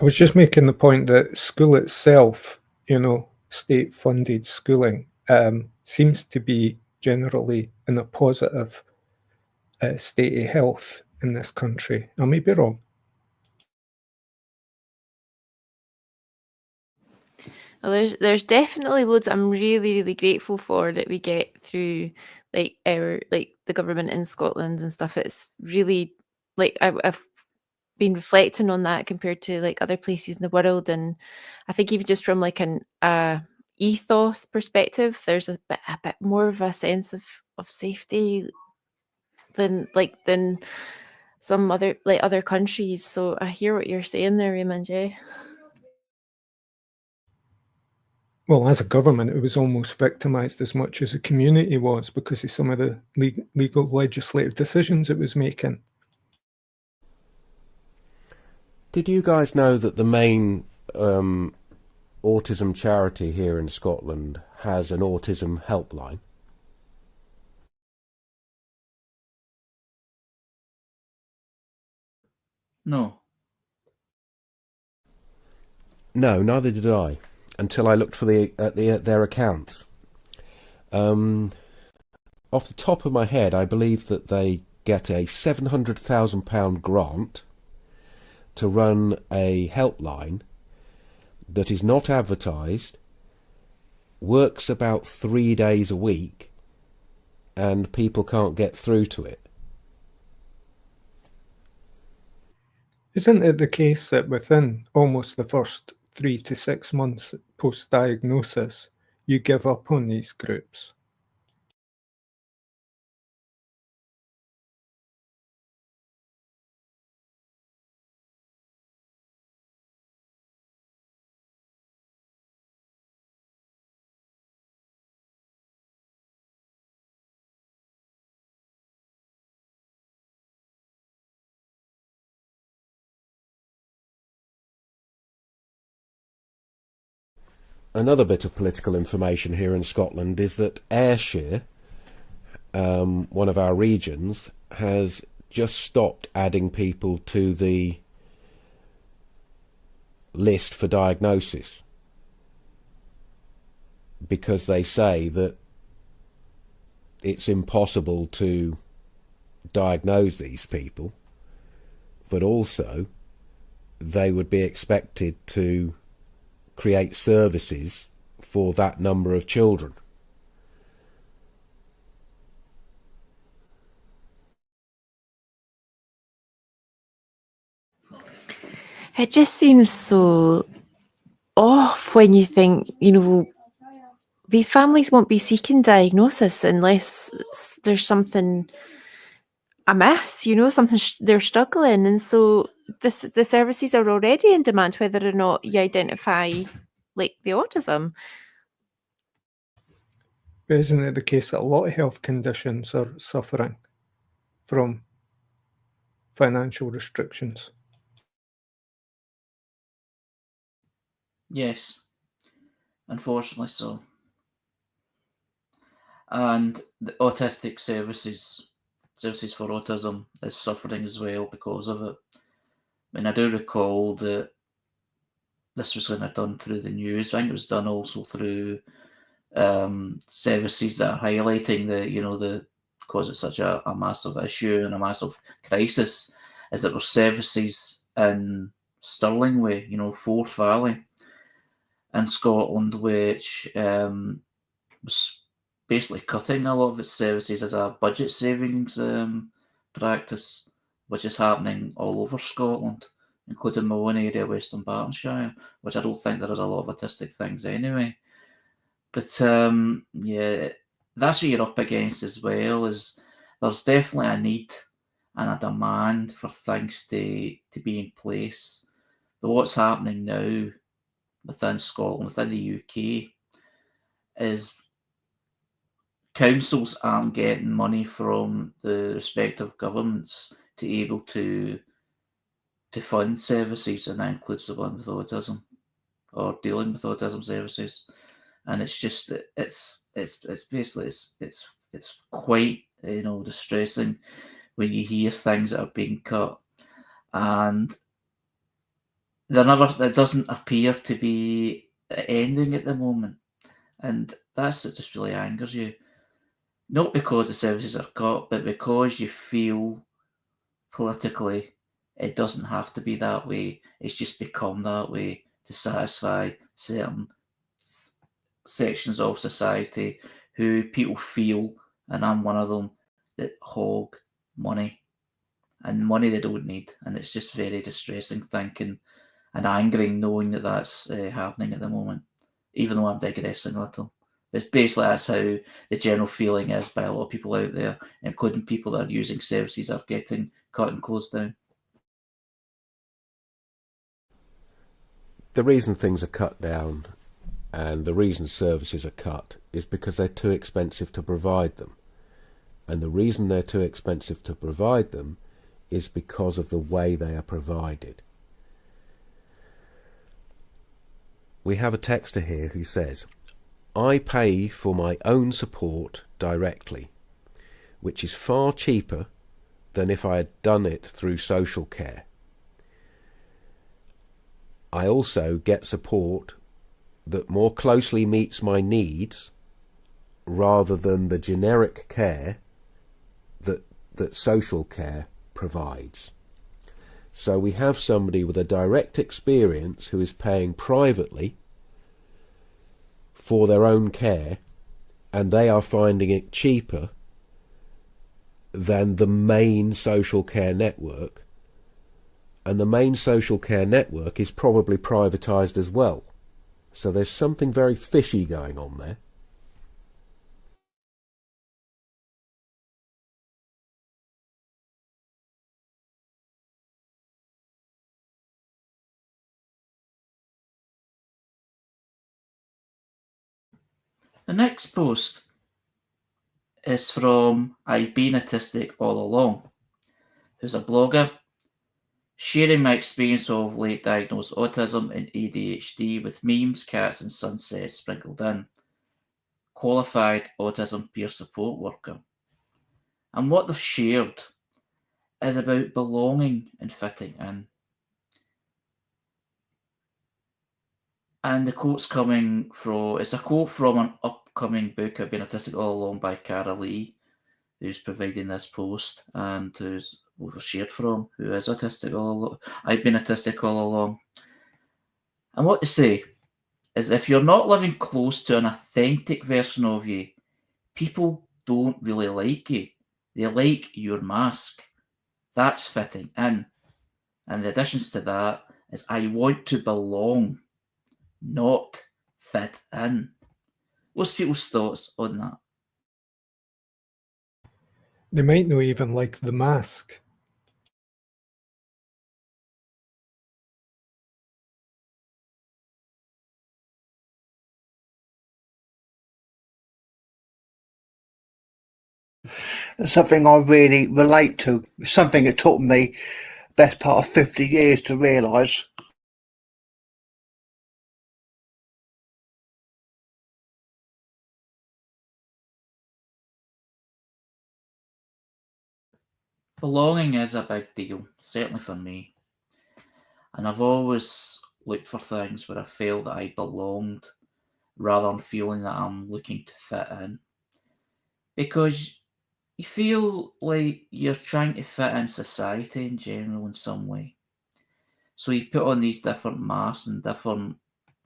I was just making the point that school itself, you know, state-funded schooling, seems to be generally in a positive state of health in this country. I may be wrong. Well, there's definitely loads I'm really, really grateful for that we get through like the government in Scotland and stuff. It's really like I've been reflecting on that compared to like other places in the world, and I think even just from like an ethos perspective, there's a bit more of a sense of safety than some other countries. So I hear what you're saying there, Raymond. Yeah. Well, as a government, it was almost victimised as much as the community was because of some of the legal legislative decisions it was making. Did you guys know that the main autism charity here in Scotland has an autism helpline? No. No, neither did I, until I looked for their accounts. Off the top of my head, I believe that they get a £700,000 grant to run a helpline that is not advertised, works about 3 days a week, and people can't get through to it. Isn't it the case that within almost the first 3 to 6 months post-diagnosis, you give up on these groups? Another bit of political information here in Scotland is that Ayrshire, one of our regions, has just stopped adding people to the list for diagnosis because they say that it's impossible to diagnose these people, but also they would be expected to create services for that number of children. It just seems so off when you think, these families won't be seeking diagnosis unless there's something amiss, something they're struggling. And so the services are already in demand, whether or not you identify the autism. But isn't it the case that a lot of health conditions are suffering from financial restrictions? Yes. Unfortunately so. And the autistic services for autism is suffering as well because of it. I mean, I do recall that this was kind of done through the news. I think it was done also through services that are highlighting the because it's such a massive issue and a massive crisis, is that there were services in Stirling Way, Forth Valley in Scotland, which was basically cutting a lot of its services as a budget savings practice, which is happening all over Scotland, including my own area, Western Bartonshire, which I don't think there is a lot of autistic things anyway. But yeah, that's what you're up against as well. Is there's definitely a need and a demand for things to be in place. But what's happening now within Scotland, within the UK, is councils aren't getting money from the respective governments to be able to fund services, and that includes the one with autism or dealing with autism services. And it's just it's basically it's quite distressing when you hear things that are being cut, and it doesn't appear to be ending at the moment, and that's it just really angers you. Not because the services are cut, but because you feel politically it doesn't have to be that way. It's just become that way to satisfy certain sections of society who people feel, and I'm one of them, that hog money and money they don't need. And it's just very distressing thinking and angering knowing that that's happening at the moment, even though I'm digressing a little. But basically, that's how the general feeling is by a lot of people out there, including people that are using services are getting cut and closed down. The reason things are cut down and the reason services are cut is because they're too expensive to provide them. And the reason they're too expensive to provide them is because of the way they are provided. We have a texter here who says, I pay for my own support directly, which is far cheaper than if I had done it through social care. I also get support that more closely meets my needs rather than the generic care that social care provides. So we have somebody with a direct experience who is paying privately for their own care, and they are finding it cheaper than the main social care network, and the main social care network is probably privatised as well. So there's something very fishy going on there. The next post is from I've Been Autistic All Along, who's a blogger, sharing my experience of late diagnosed autism and ADHD with memes, cats and sunsets sprinkled in. Qualified autism peer support worker. And what they've shared is about belonging and fitting in. And the quote's coming from, it's a quote from an upcoming book, I've Been Autistic All Along by Cara Lee, who's providing this post and who's we've shared from, who is autistic all along. I've been autistic all along. And what they say is if you're not living close to an authentic version of you, people don't really like you. They like your mask. That's fitting in. And the additions to that is I want to belong, not fit in. What's people's thoughts on that? They might not even like the mask. Something I really relate to. Something it took me best part of 50 years to realise. Belonging is a big deal, certainly for me. And I've always looked for things where I felt that I belonged rather than feeling that I'm looking to fit in. Because you feel like you're trying to fit in society in general in some way. So you put on these different masks and different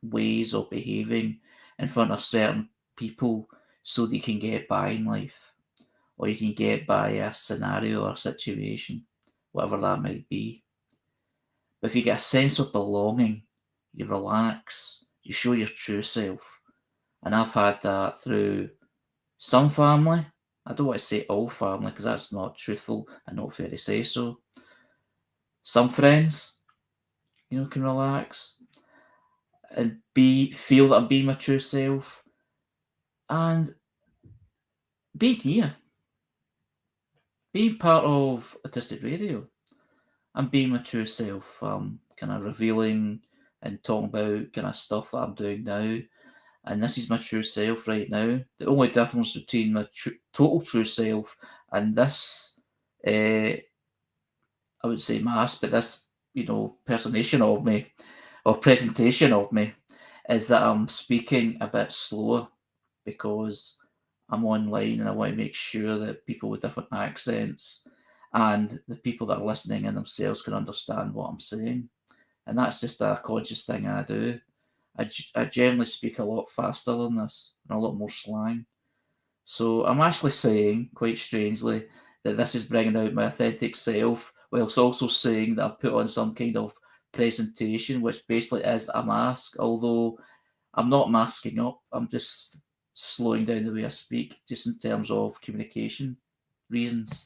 ways of behaving in front of certain people so that you can get by in life, or you can get by a scenario or a situation, whatever that might be. But if you get a sense of belonging, you relax, you show your true self. And I've had that through some family. I don't want to say all family because that's not truthful and not fair to say so. Some friends, can relax and feel that I'm being my true self. And being here, being part of Autistic Radio and being my true self, kind of revealing and talking about kind of stuff that I'm doing now. And this is my true self right now. The only difference between my total true self and this, I would say mask, but this, personation of me or presentation of me is that I'm speaking a bit slower because I'm online and I want to make sure that people with different accents and the people that are listening in themselves can understand what I'm saying. And that's just a conscious thing I do. I generally speak a lot faster than this and a lot more slang. So I'm actually saying, quite strangely, that this is bringing out my authentic self, whilst also saying that I've put on some kind of presentation, which basically is a mask, although I'm not masking up. I'm just slowing down the way I speak, just in terms of communication reasons,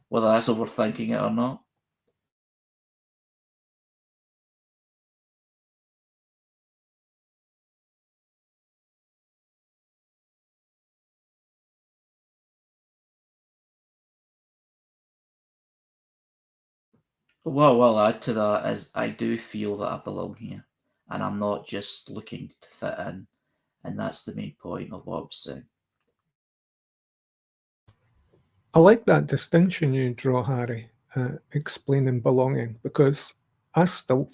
whether that's overthinking it or not. But what I will add to that is I do feel that I belong here, and I'm not just looking to fit in, and that's the main point of what I was saying. I like that distinction you draw, Harry, explaining belonging, because I still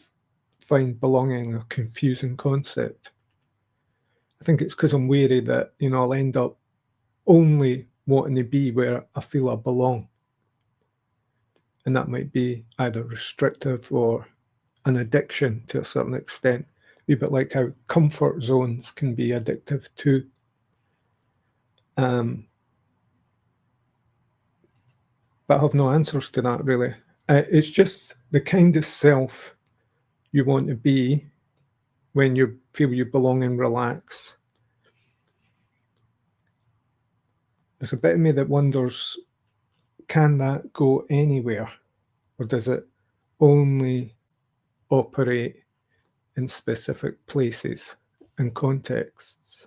find belonging a confusing concept. I think it's because I'm wary that, I'll end up only wanting to be where I feel I belong. And that might be either restrictive or an addiction to a certain extent, a wee bit like how comfort zones can be addictive too. But I have no answers to that, really. It's just the kind of self you want to be when you feel you belong and relax. There's a bit of me that wonders, can that go anywhere? Or does it only operate in specific places and contexts?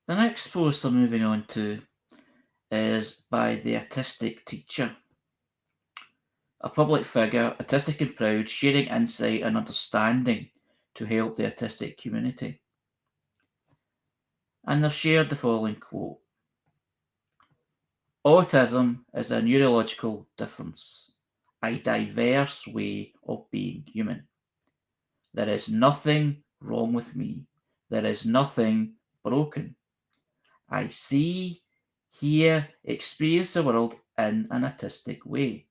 The next post I'm moving on to is by the Autistic Teacher. A public figure, autistic and proud, sharing insight and understanding to help the autistic community. And they've shared the following quote: "Autism is a neurological difference, a diverse way of being human. There is nothing wrong with me. There is nothing broken. I see, hear, experience the world in an autistic way.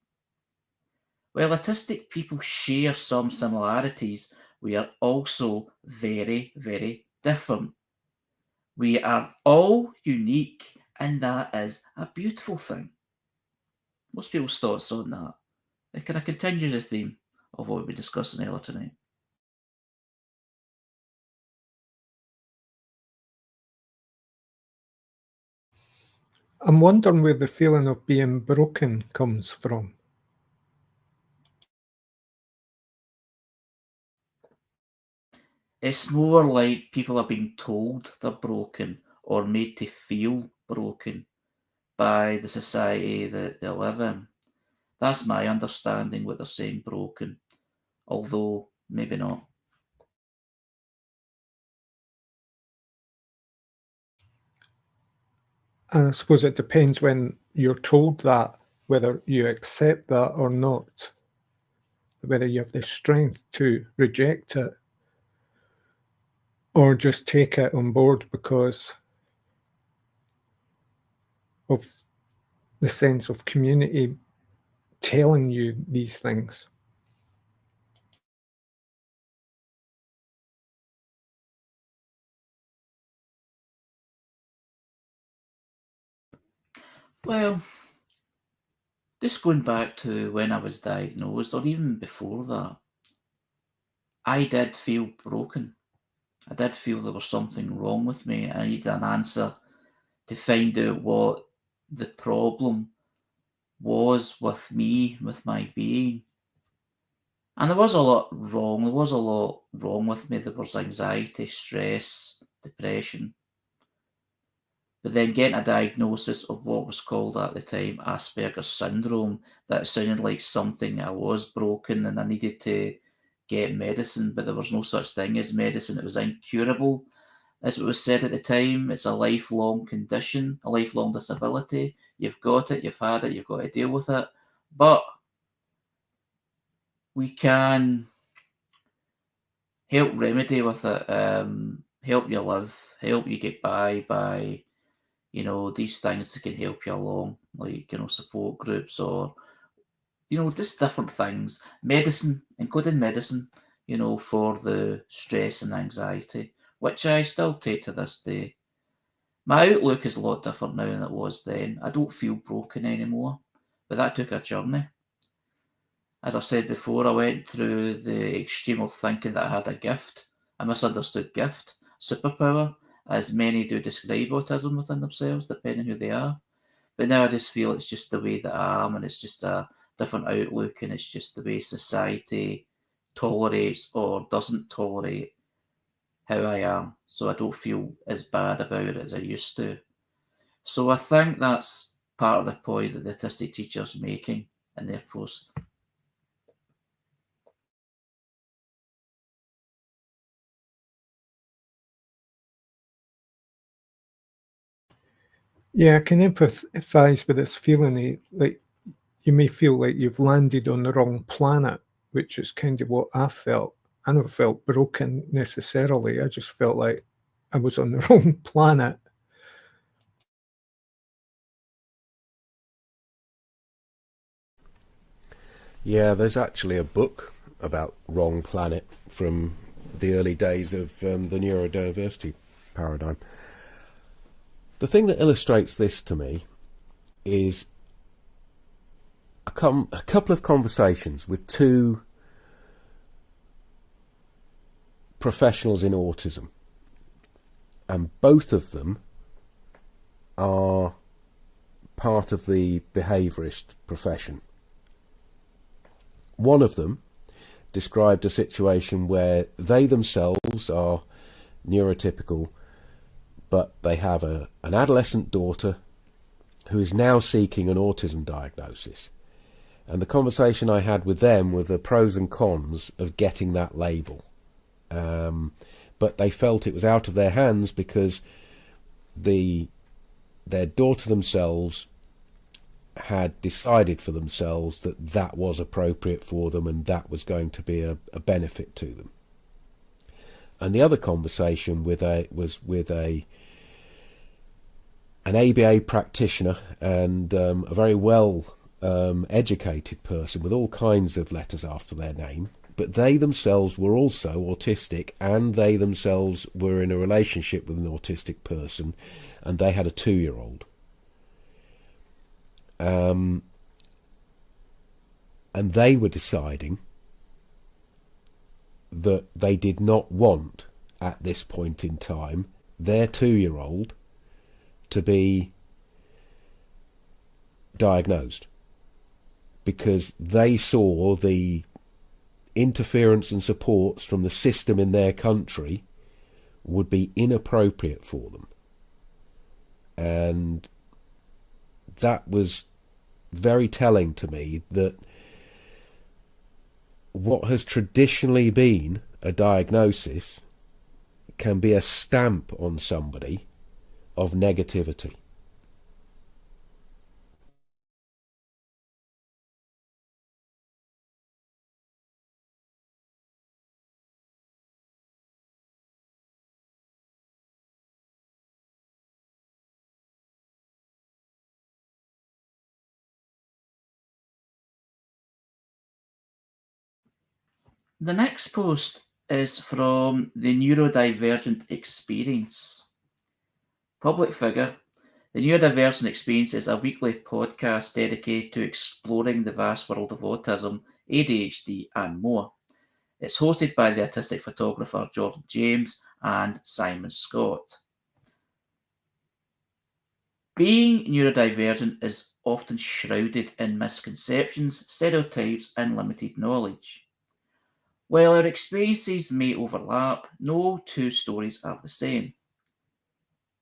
While autistic people share some similarities, we are also very, very different. We are all unique, and that is a beautiful thing." Most people's thoughts on that. It kind of continues the theme of what we'll be discussing earlier tonight. I'm wondering where the feeling of being broken comes from. It's more like people are being told they're broken or made to feel broken by the society that they live in. That's my understanding what they're saying, broken, although maybe not. And I suppose it depends when you're told that, whether you accept that or not, whether you have the strength to reject it or just take it on board because of the sense of community telling you these things. Well, just going back to when I was diagnosed, or even before that, I did feel broken. I did feel there was something wrong with me. I needed an answer to find out what the problem was with me, with my being. And there was a lot wrong. There was a lot wrong with me. There was anxiety, stress, depression. But then getting a diagnosis of what was called at the time Asperger's syndrome, that sounded like something I was broken and I needed to get medicine, but there was no such thing as medicine. It was incurable, as it was said at the time. It's a lifelong condition, a lifelong disability. You've got it, you've had it, you've got to deal with it. But we can help remedy with it, help you live, help you get by, these things that can help you along, like, support groups or, just different things. Medicine, including medicine, for the stress and anxiety, which I still take to this day. My outlook is a lot different now than it was then. I don't feel broken anymore, but that took a journey. As I've said before, I went through the extreme of thinking that I had a gift, a misunderstood gift, superpower, as many do describe autism within themselves, depending who they are. But now I just feel it's just the way that I am, and it's just a different outlook, and it's just the way society tolerates or doesn't tolerate how I am. So I don't feel as bad about it as I used to. So I think that's part of the point that the autistic teacher's making in their post. Yeah, I can empathise with this feeling like you may feel like you've landed on the wrong planet, which is kind of what I felt. I never felt broken necessarily. I just felt like I was on the wrong planet. Yeah, there's actually a book about Wrong Planet from the early days of the neurodiversity paradigm. The thing that illustrates this to me is a couple of conversations with two professionals in autism, and both of them are part of the behaviourist profession. One of them described a situation where they themselves are neurotypical, but they have an adolescent daughter who is now seeking an autism diagnosis. And the conversation I had with them were the pros and cons of getting that label. But they felt it was out of their hands because their daughter themselves had decided for themselves that that was appropriate for them and that was going to be a benefit to them. And the other conversation was with an ABA practitioner and a very well educated person with all kinds of letters after their name, but they themselves were also autistic, and they themselves were in a relationship with an autistic person, and they had a 2-year-old. And they were deciding that they did not want, at this point in time, their 2-year-old to be diagnosed, because they saw the interference and supports from the system in their country would be inappropriate for them. And that was very telling to me, that what has traditionally been a diagnosis can be a stamp on somebody of negativity. The next post is from the Neurodivergent Experience. Public figure. The Neurodivergent Experience is a weekly podcast dedicated to exploring the vast world of autism, ADHD, and more. It's hosted by the autistic photographer Jordan James and Simon Scott. Being neurodivergent is often shrouded in misconceptions, stereotypes, and limited knowledge. While our experiences may overlap, no two stories are the same.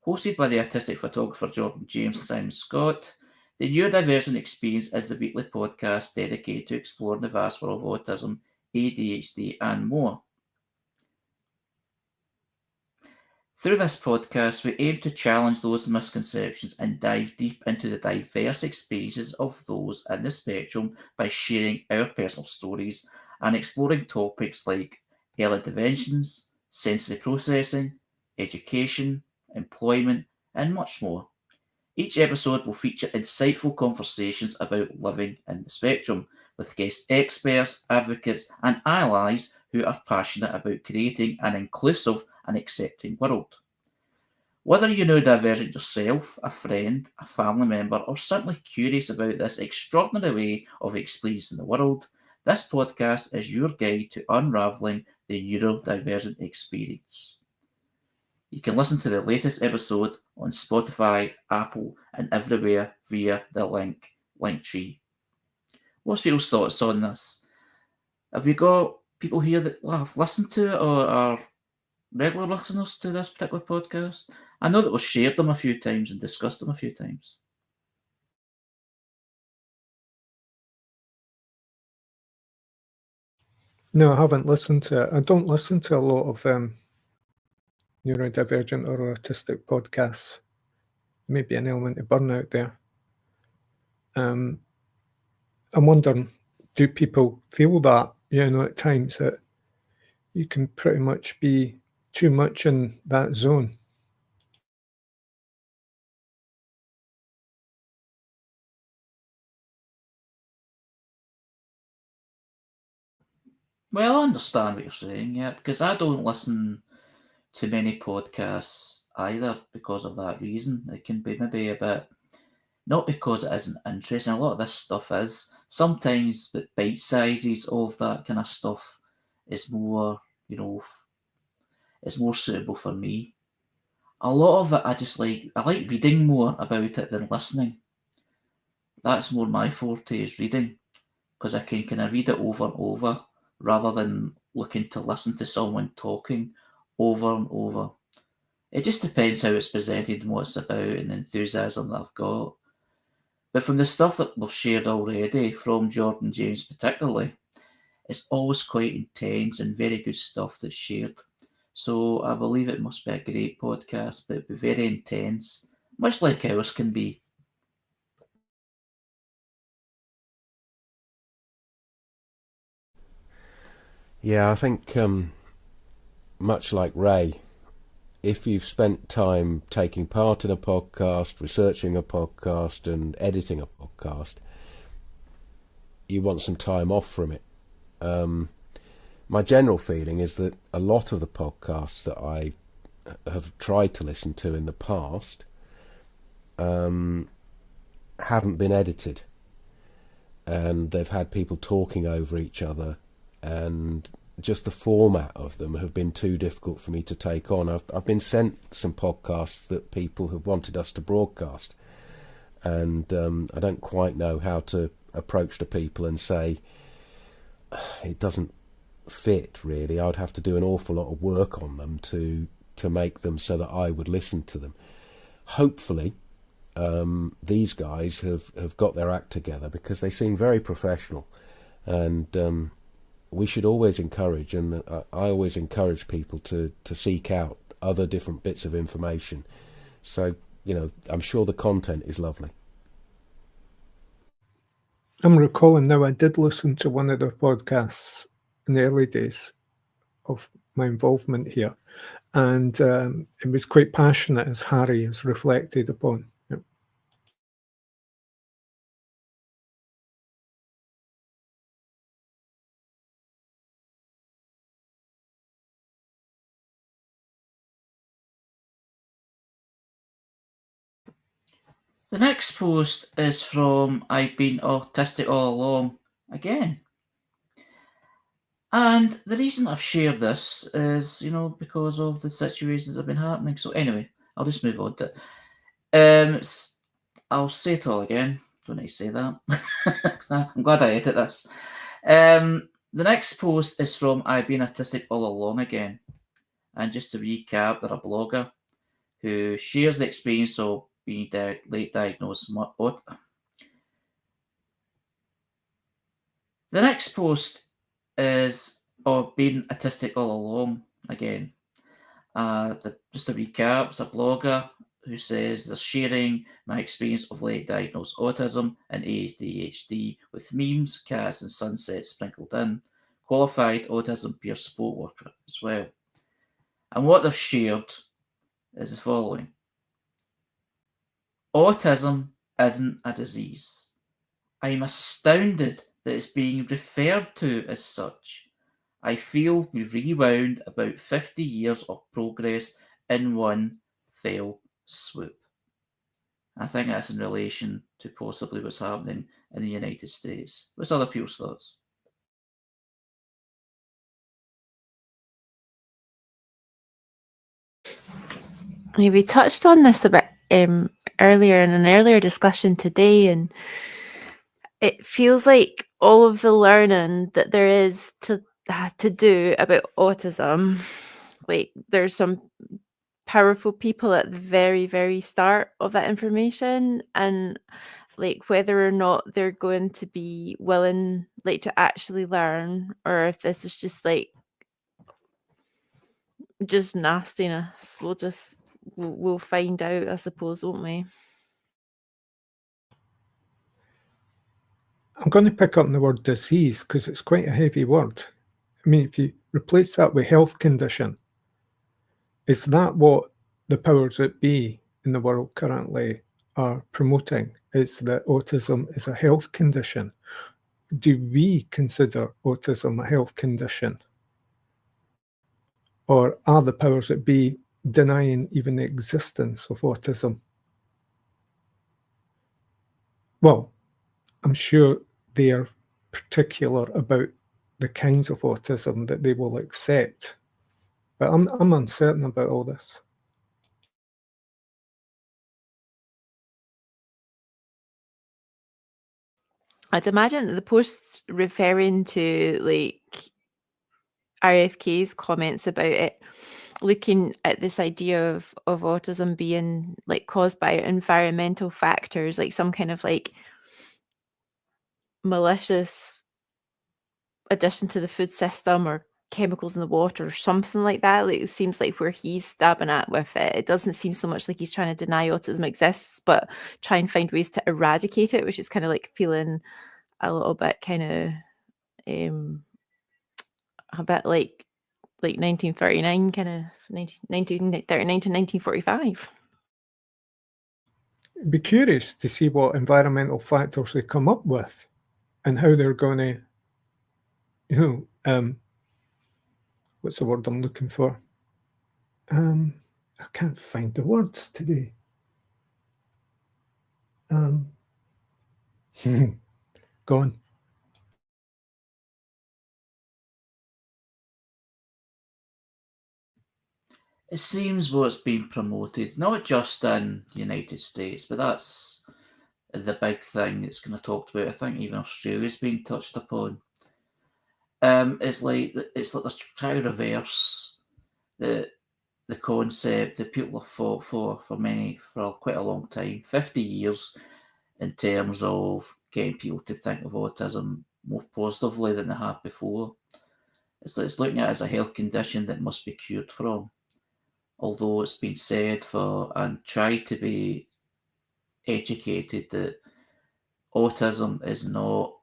Hosted by the autistic photographer Jordan James and Simon Scott, the Neurodivergent Experience is the weekly podcast dedicated to exploring the vast world of autism, ADHD, and more. Through this podcast, we aim to challenge those misconceptions and dive deep into the diverse experiences of those in the spectrum by sharing our personal stories and exploring topics like early interventions, sensory processing, education, employment, and much more. Each episode will feature insightful conversations about living in the spectrum with guest experts, advocates, and allies who are passionate about creating an inclusive and accepting world. Whether you're neurodivergent yourself, a friend, a family member, or simply curious about this extraordinary way of experiencing the world, this podcast is your guide to unraveling the neurodivergent experience. You can listen to the latest episode on Spotify, Apple, and everywhere via the Linktree. What's people's thoughts on this? Have we got people here that have listened to it or are regular listeners to this particular podcast? I know that we've shared them a few times and discussed them a few times. No, I haven't listened to it. I don't listen to a lot of neurodivergent or autistic podcasts. Maybe an element of burnout there. I'm wondering, do people feel that, at times that you can pretty much be too much in that zone? Well, I understand what you're saying, yeah, because I don't listen to many podcasts either because of that reason. It can be maybe a bit, not because it isn't interesting, a lot of this stuff is. Sometimes the bite sizes of that kind of stuff is more, it's more suitable for me. A lot of it I like reading more about it than listening. That's more my forte is reading, because I can kind of read it over and over rather than looking to listen to someone talking over and over. It just depends how it's presented and what it's about and the enthusiasm that I've got. But from the stuff that we've shared already, from Jordan James particularly, it's always quite intense and very good stuff that's shared. So I believe it must be a great podcast, but it'd be very intense, much like ours can be. Yeah, I think much like Ray, if you've spent time taking part in a podcast, researching a podcast and editing a podcast, you want some time off from it. My general feeling is that a lot of the podcasts that I have tried to listen to in the past haven't been edited, and they've had people talking over each other, and just the format of them have been too difficult for me to take on. I've been sent some podcasts that people have wanted us to broadcast, and I don't quite know how to approach the people and say it doesn't fit really. I'd have to do an awful lot of work on them to make them so that I would listen to them. Hopefully these guys have got their act together, because they seem very professional, and we should always encourage, and I always encourage people to seek out other different bits of information. So, I'm sure the content is lovely. I'm recalling now, I did listen to one of their podcasts in the early days of my involvement here, and it was quite passionate, as Harry has reflected upon. Yep. The next post is from I've Been Autistic All Along again. And the reason I've shared this is, because of the situations that have been happening. So anyway, I'll just move on to it. I'll say it all again. Don't need to say that. I'm glad I edit this. The next post is from I've Been Autistic All Along again. And just to recap, they're a blogger who shares the experience of being late diagnosed. The next post is of being autistic all along again. Just to recap, it's a blogger who says they're sharing my experience of late diagnosed autism and ADHD with memes, cats, and sunsets sprinkled in. qualified autism peer support worker as well. And what they've shared is the following. Autism isn't a disease. I am astounded that it's being referred to as such. I feel we rewound about 50 years of progress in one fell swoop. I think that's in relation to possibly what's happening in the United States. What's other people's thoughts? We touched on this a bit earlier in an earlier discussion today, and it feels like all of the learning that there is to do about autism, like there's some powerful people at the very, very start of that information, and like whether or not they're going to be willing like to actually learn, or if this is just like just nastiness. We'll find out, I suppose, won't we? I'm going to pick up on the word disease because it's quite a heavy word. I mean, if you replace that with health condition, is that what the powers that be in the world currently are promoting? Is that autism is a health condition? Do we consider autism a health condition? Or are the powers that be denying even the existence of autism? Well, I'm sure they are particular about the kinds of autism that they will accept. But I'm uncertain about all this. I'd imagine that the posts referring to like RFK's comments about it, looking at this idea of autism being like caused by environmental factors, like some kind of like malicious addition to the food system or chemicals in the water or something like that. Like it seems like where he's stabbing at with it. It doesn't seem so much like he's trying to deny autism exists, but try and find ways to eradicate it, which is kind of like feeling a little bit kind of a bit like 1939, kind of 1939 to 1945. I'd be curious to see what environmental factors they come up with and how they're going to, what's the word I'm looking for? I can't find the words today. Gone. It seems what's being promoted, not just in the United States, but that's the big thing that's kind of talked about. I think even Australia's being touched upon. It's like they're trying to reverse the concept that people have fought for quite a long time, 50 years, in terms of getting people to think of autism more positively than they have before. It's looking at it as a health condition that must be cured from. Although it's been said and tried to be educated that autism is not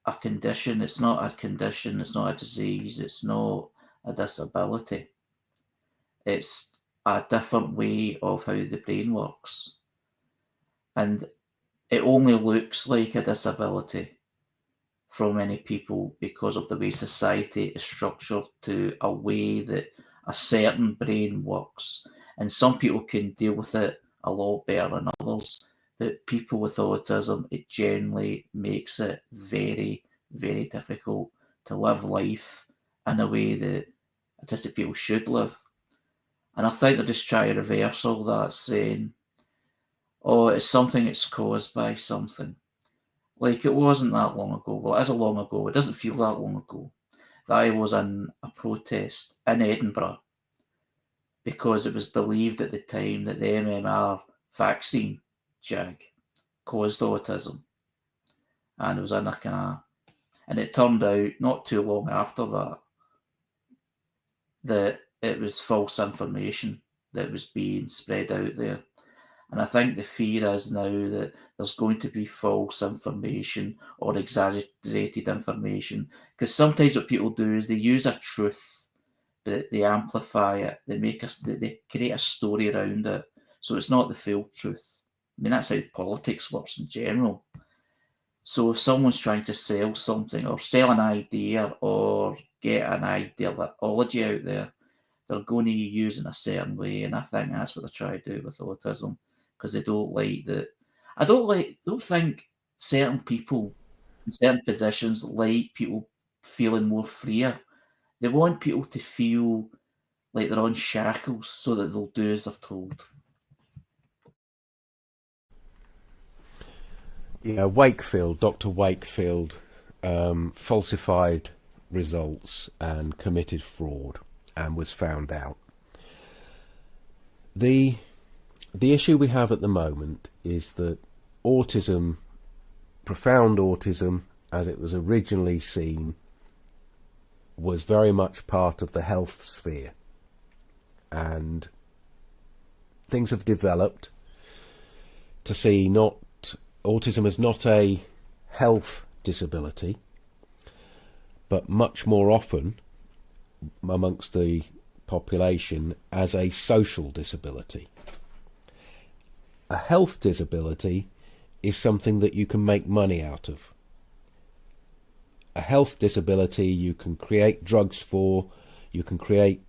a condition, it's not a disease, it's not a disability. It's a different way of how the brain works. And it only looks like a disability from many people because of the way society is structured to a way that a certain brain works. And some people can deal with it a lot better than others. But people with autism, it generally makes it very, very difficult to live life in a way that autistic people should live. And I think they're just trying to reverse all that, saying, oh, it's something that's caused by something. Like it wasn't that long ago. Well, it is a long ago. It doesn't feel that long ago that I was in a protest in Edinburgh because it was believed at the time that the MMR vaccine jag caused autism. And it was in a kind of, and it turned out not too long after that it was false information that was being spread out there. And I think the fear is now that there's going to be false information or exaggerated information. Because sometimes what people do is they use a truth, but they amplify it. They create a story around it. So it's not the full truth. I mean, that's how politics works in general. So if someone's trying to sell something or sell an idea or get an ideology out there, they're going to use it in a certain way. And I think that's what they're trying to do with autism, because they don't like that. I don't think certain people in certain positions like people feeling more freer. They want people to feel like they're on shackles so that they'll do as they're told. Yeah, Dr. Wakefield falsified results and committed fraud and was found out. The issue we have at the moment is that autism, profound autism, as it was originally seen, was very much part of the health sphere. And things have developed to see autism as not a health disability, but much more often amongst the population as a social disability. A health disability is something that you can make money out of. A health disability you can create drugs for, you can create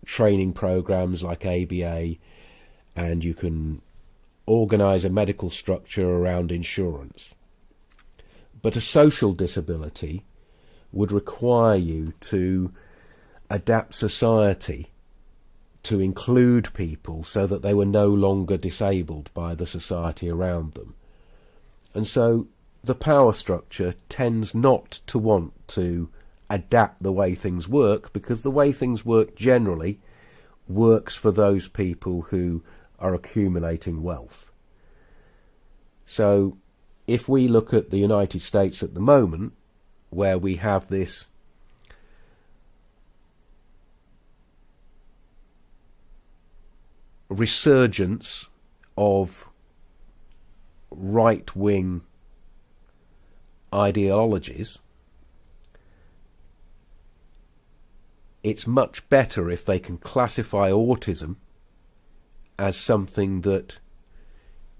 training programs like ABA, and you can organise a medical structure around insurance. But a social disability would require you to adapt society to include people so that they were no longer disabled by the society around them. And so the power structure tends not to want to adapt the way things work, because the way things work generally works for those people who are accumulating wealth. So if we look at the United States at the moment, where we have this resurgence of right-wing ideologies, it's much better if they can classify autism as something that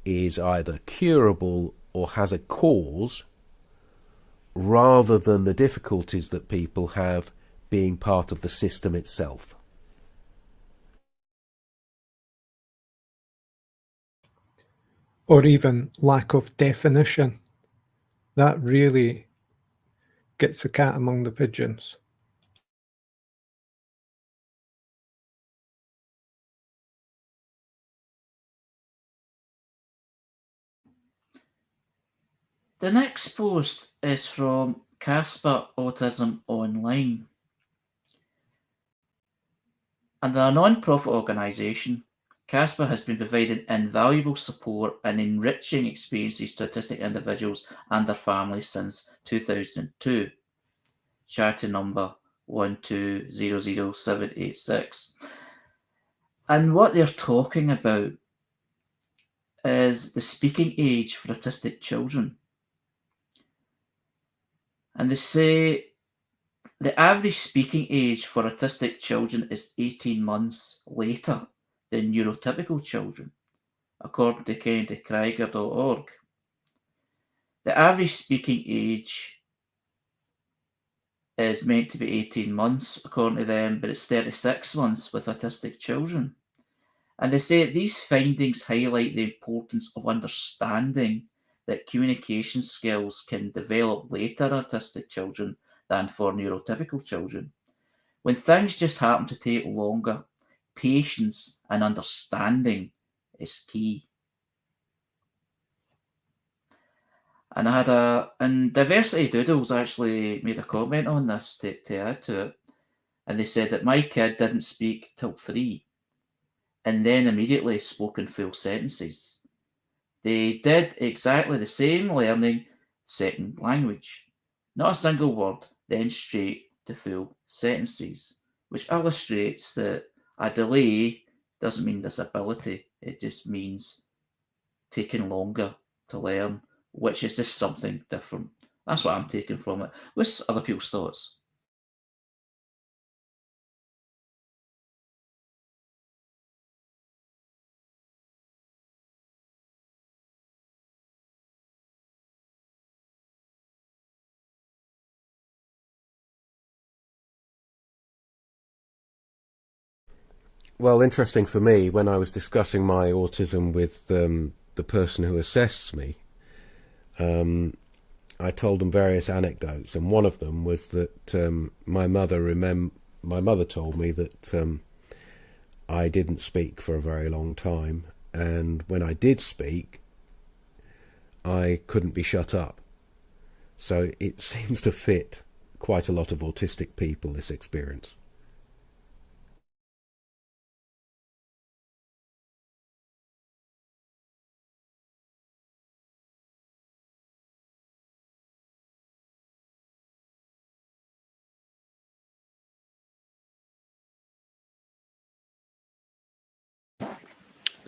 is either curable or has a cause, rather than the difficulties that people have being part of the system itself. Or even lack of definition. That really gets the cat among the pigeons. The next post is from Casper Autism Online. Under a non-profit organisation, Casper has been providing invaluable support and enriching experiences to autistic individuals and their families since 2002. Charity number 1200786. And what they're talking about is the speaking age for autistic children. And they say the average speaking age for autistic children is 18 months later than neurotypical children, according to kennedykrieger.org. The average speaking age is meant to be 18 months, according to them, but it's 36 months with autistic children. And they say these findings highlight the importance of understanding that communication skills can develop later in autistic children than for neurotypical children. When things just happen to take longer, patience and understanding is key. And and Diversity Doodles actually made a comment on this to add to it. And they said that my kid didn't speak till 3 and then immediately spoke in full sentences. They did exactly the same learning second language. Not a single word, then straight to full sentences, which illustrates that a delay doesn't mean disability. It just means taking longer to learn, which is just something different. That's what I'm taking from it. What's other people's thoughts? Well, interesting for me, when I was discussing my autism with the person who assessed me, I told them various anecdotes, and one of them was that my mother told me that I didn't speak for a very long time, and when I did speak, I couldn't be shut up. So it seems to fit quite a lot of autistic people, this experience.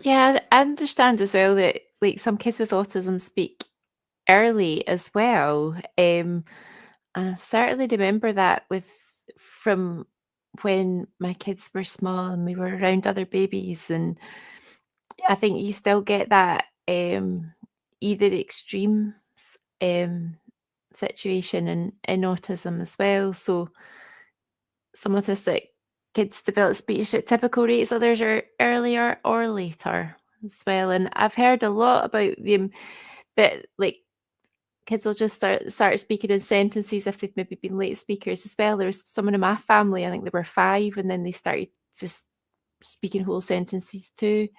Yeah, I understand as well that like some kids with autism speak early as well. And I certainly remember that from when my kids were small and we were around other babies, and I think you still get that either extreme um, situation in autism as well. So some autistic kids develop speech at typical rates, others are earlier or later as well. And I've heard a lot about them that like kids will just start speaking in sentences if they've maybe been late speakers as well. There was someone in my family, I think they were 5, and then they started just speaking whole sentences too.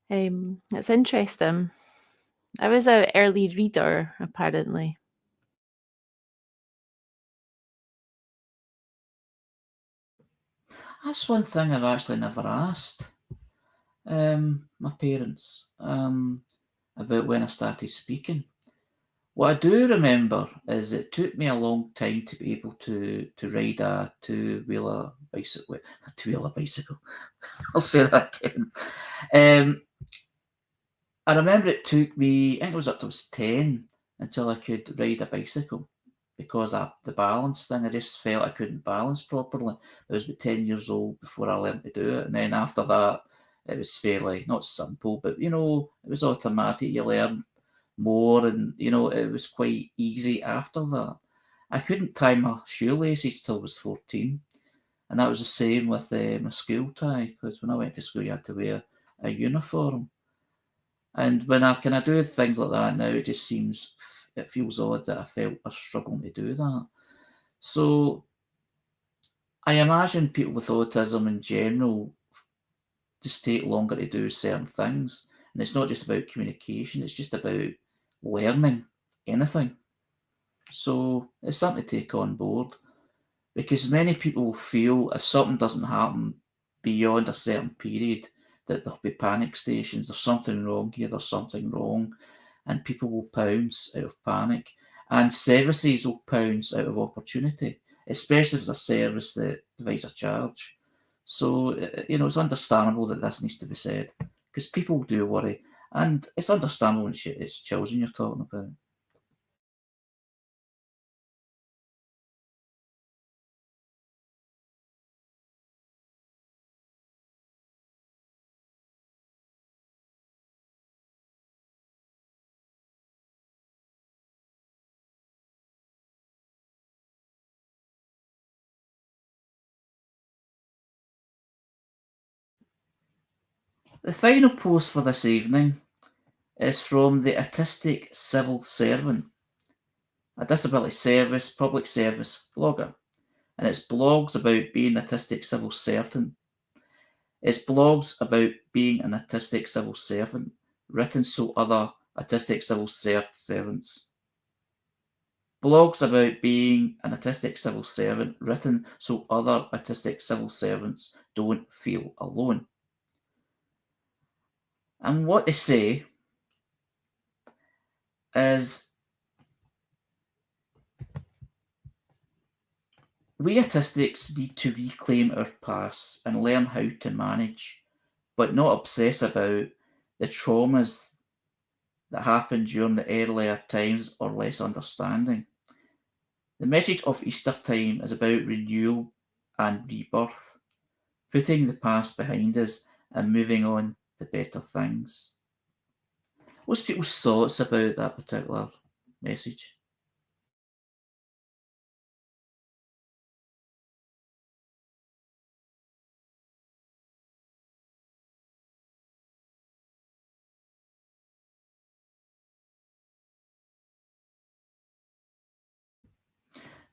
It's interesting. I was an early reader, apparently. That's one thing I've actually never asked my parents about when I started speaking. What I do remember is it took me a long time to be able to ride a two-wheeler bicycle. Two-wheeler bicycle. I'll say that again. I remember it took me, I think it was up to I was 10 until I could ride a bicycle because of the balance thing. I just felt I couldn't balance properly. I was about 10 years old before I learned to do it. And then after that, it was fairly, not simple, but it was automatic. You learn more and, it was quite easy after that. I couldn't tie my shoelaces till I was 14. And that was the same with my school tie, because when I went to school, you had to wear a uniform. And when I do things like that now, it feels odd that I felt I was struggling to do that. So I imagine people with autism in general just take longer to do certain things. And it's not just about communication, it's just about learning anything. So it's something to take on board, because many people feel if something doesn't happen beyond a certain period, that there'll be panic stations. There's something wrong here, there's something wrong. And people will pounce out of panic. And services will pounce out of opportunity, especially if it's a service that provides a charge. So, it's understandable that this needs to be said, because people do worry. And it's understandable when it's children you're talking about. The final post for this evening is from the Autistic Civil Servant, a disability service, public service blogger. And it's blogs about being an autistic civil servant. It's blogs about being an autistic civil servant, written so other autistic civil servants. Blogs about being an autistic civil servant, written so other autistic civil servants don't feel alone. And what they say is, we autistics need to reclaim our past and learn how to manage, but not obsess about the traumas that happened during the earlier times or less understanding. The message of Easter time is about renewal and rebirth, putting the past behind us and moving on to better things. What's people's thoughts about that particular message?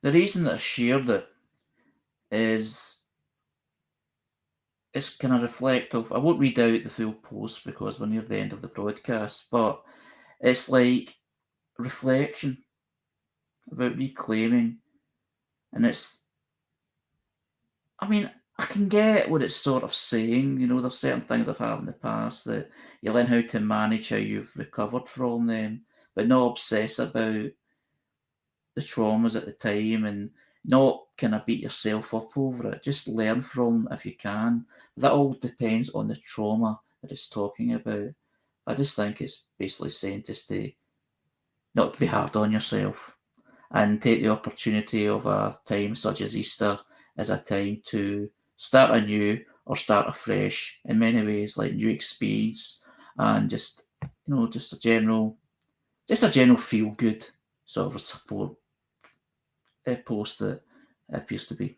The reason that I shared it is it's kind of reflective. I won't read out the full post because we're near the end of the broadcast, but it's like reflection about reclaiming. And it's, I mean, I can get what it's sort of saying. You know, there's certain things I've had in the past that you learn how to manage how you've recovered from them, but not obsess about the traumas at the time and not kind of beat yourself up over it. Just learn from if you can. That all depends on the trauma that it's talking about. I just think it's basically saying just to not to be hard on yourself and take the opportunity of a time such as Easter as a time to start anew or start afresh in many ways, like new experience and just just a general feel good sort of support post that appears to be.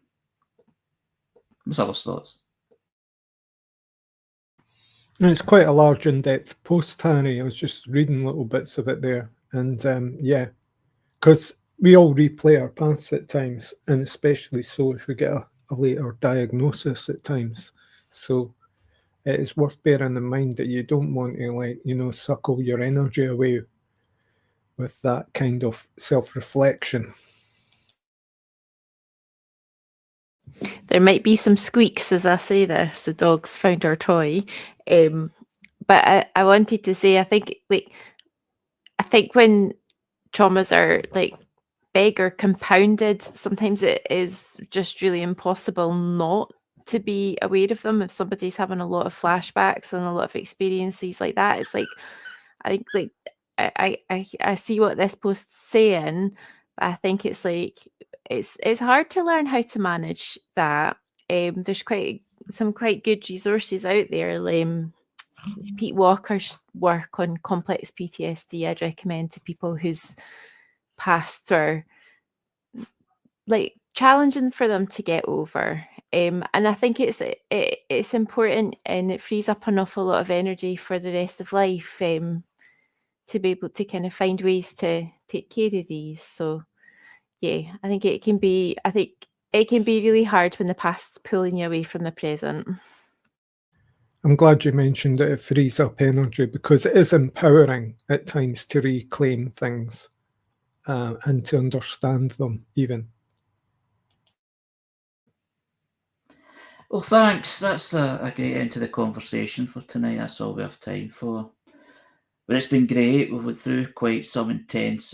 What's other thoughts? And it's quite a large, in-depth post, Harry. I was just reading little bits of it there, and yeah, because we all replay our paths at times, and especially so if we get a later diagnosis at times. So it is worth bearing in mind that you don't want to suckle your energy away with that kind of self-reflection. There might be some squeaks as I say this. The dog's found our toy. But I wanted to say, I think when traumas are big or compounded, sometimes it is just really impossible not to be aware of them. If somebody's having a lot of flashbacks and a lot of experiences like that, it's I think I see what this post's saying, but I think it's it's hard to learn how to manage that. There's some quite good resources out there. Pete Walker's work on complex PTSD I'd recommend to people whose pasts are challenging for them to get over. And I think it's important, and it frees up an awful lot of energy for the rest of life to be able to kind of find ways to take care of these. So yeah, I think it can be really hard when the past's pulling you away from the present. I'm glad you mentioned that it frees up energy, because it is empowering at times to reclaim things and to understand them even. Well, thanks. That's a great end to the conversation for tonight. That's all we have time for. But it's been great. We went through quite some intense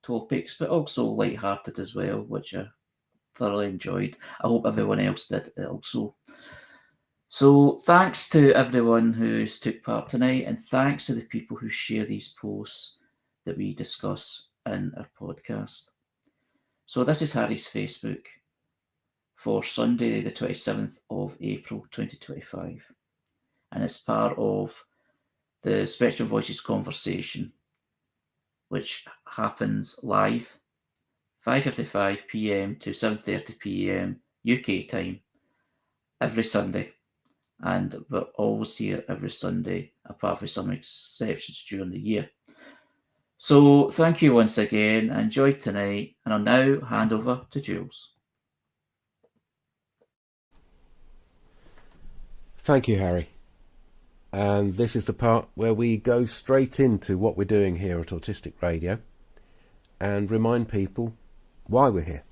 topics, but also light-hearted as well, which I thoroughly enjoyed. I hope everyone else did also. So thanks to everyone who's took part tonight, and thanks to the people who share these posts that we discuss in our podcast. So this is Harry's Facebook for Sunday, the 27th of April 2025. And it's part of the Spectrum Voices conversation, which happens live 5:55 p.m. to 7:30 p.m. UK time every Sunday. And we're always here every Sunday, apart from some exceptions during the year. So thank you once again. I enjoyed tonight, and I'll now hand over to Jules. Thank you, Harry. And this is the part where we go straight into what we're doing here at Autistic Radio and remind people why we're here.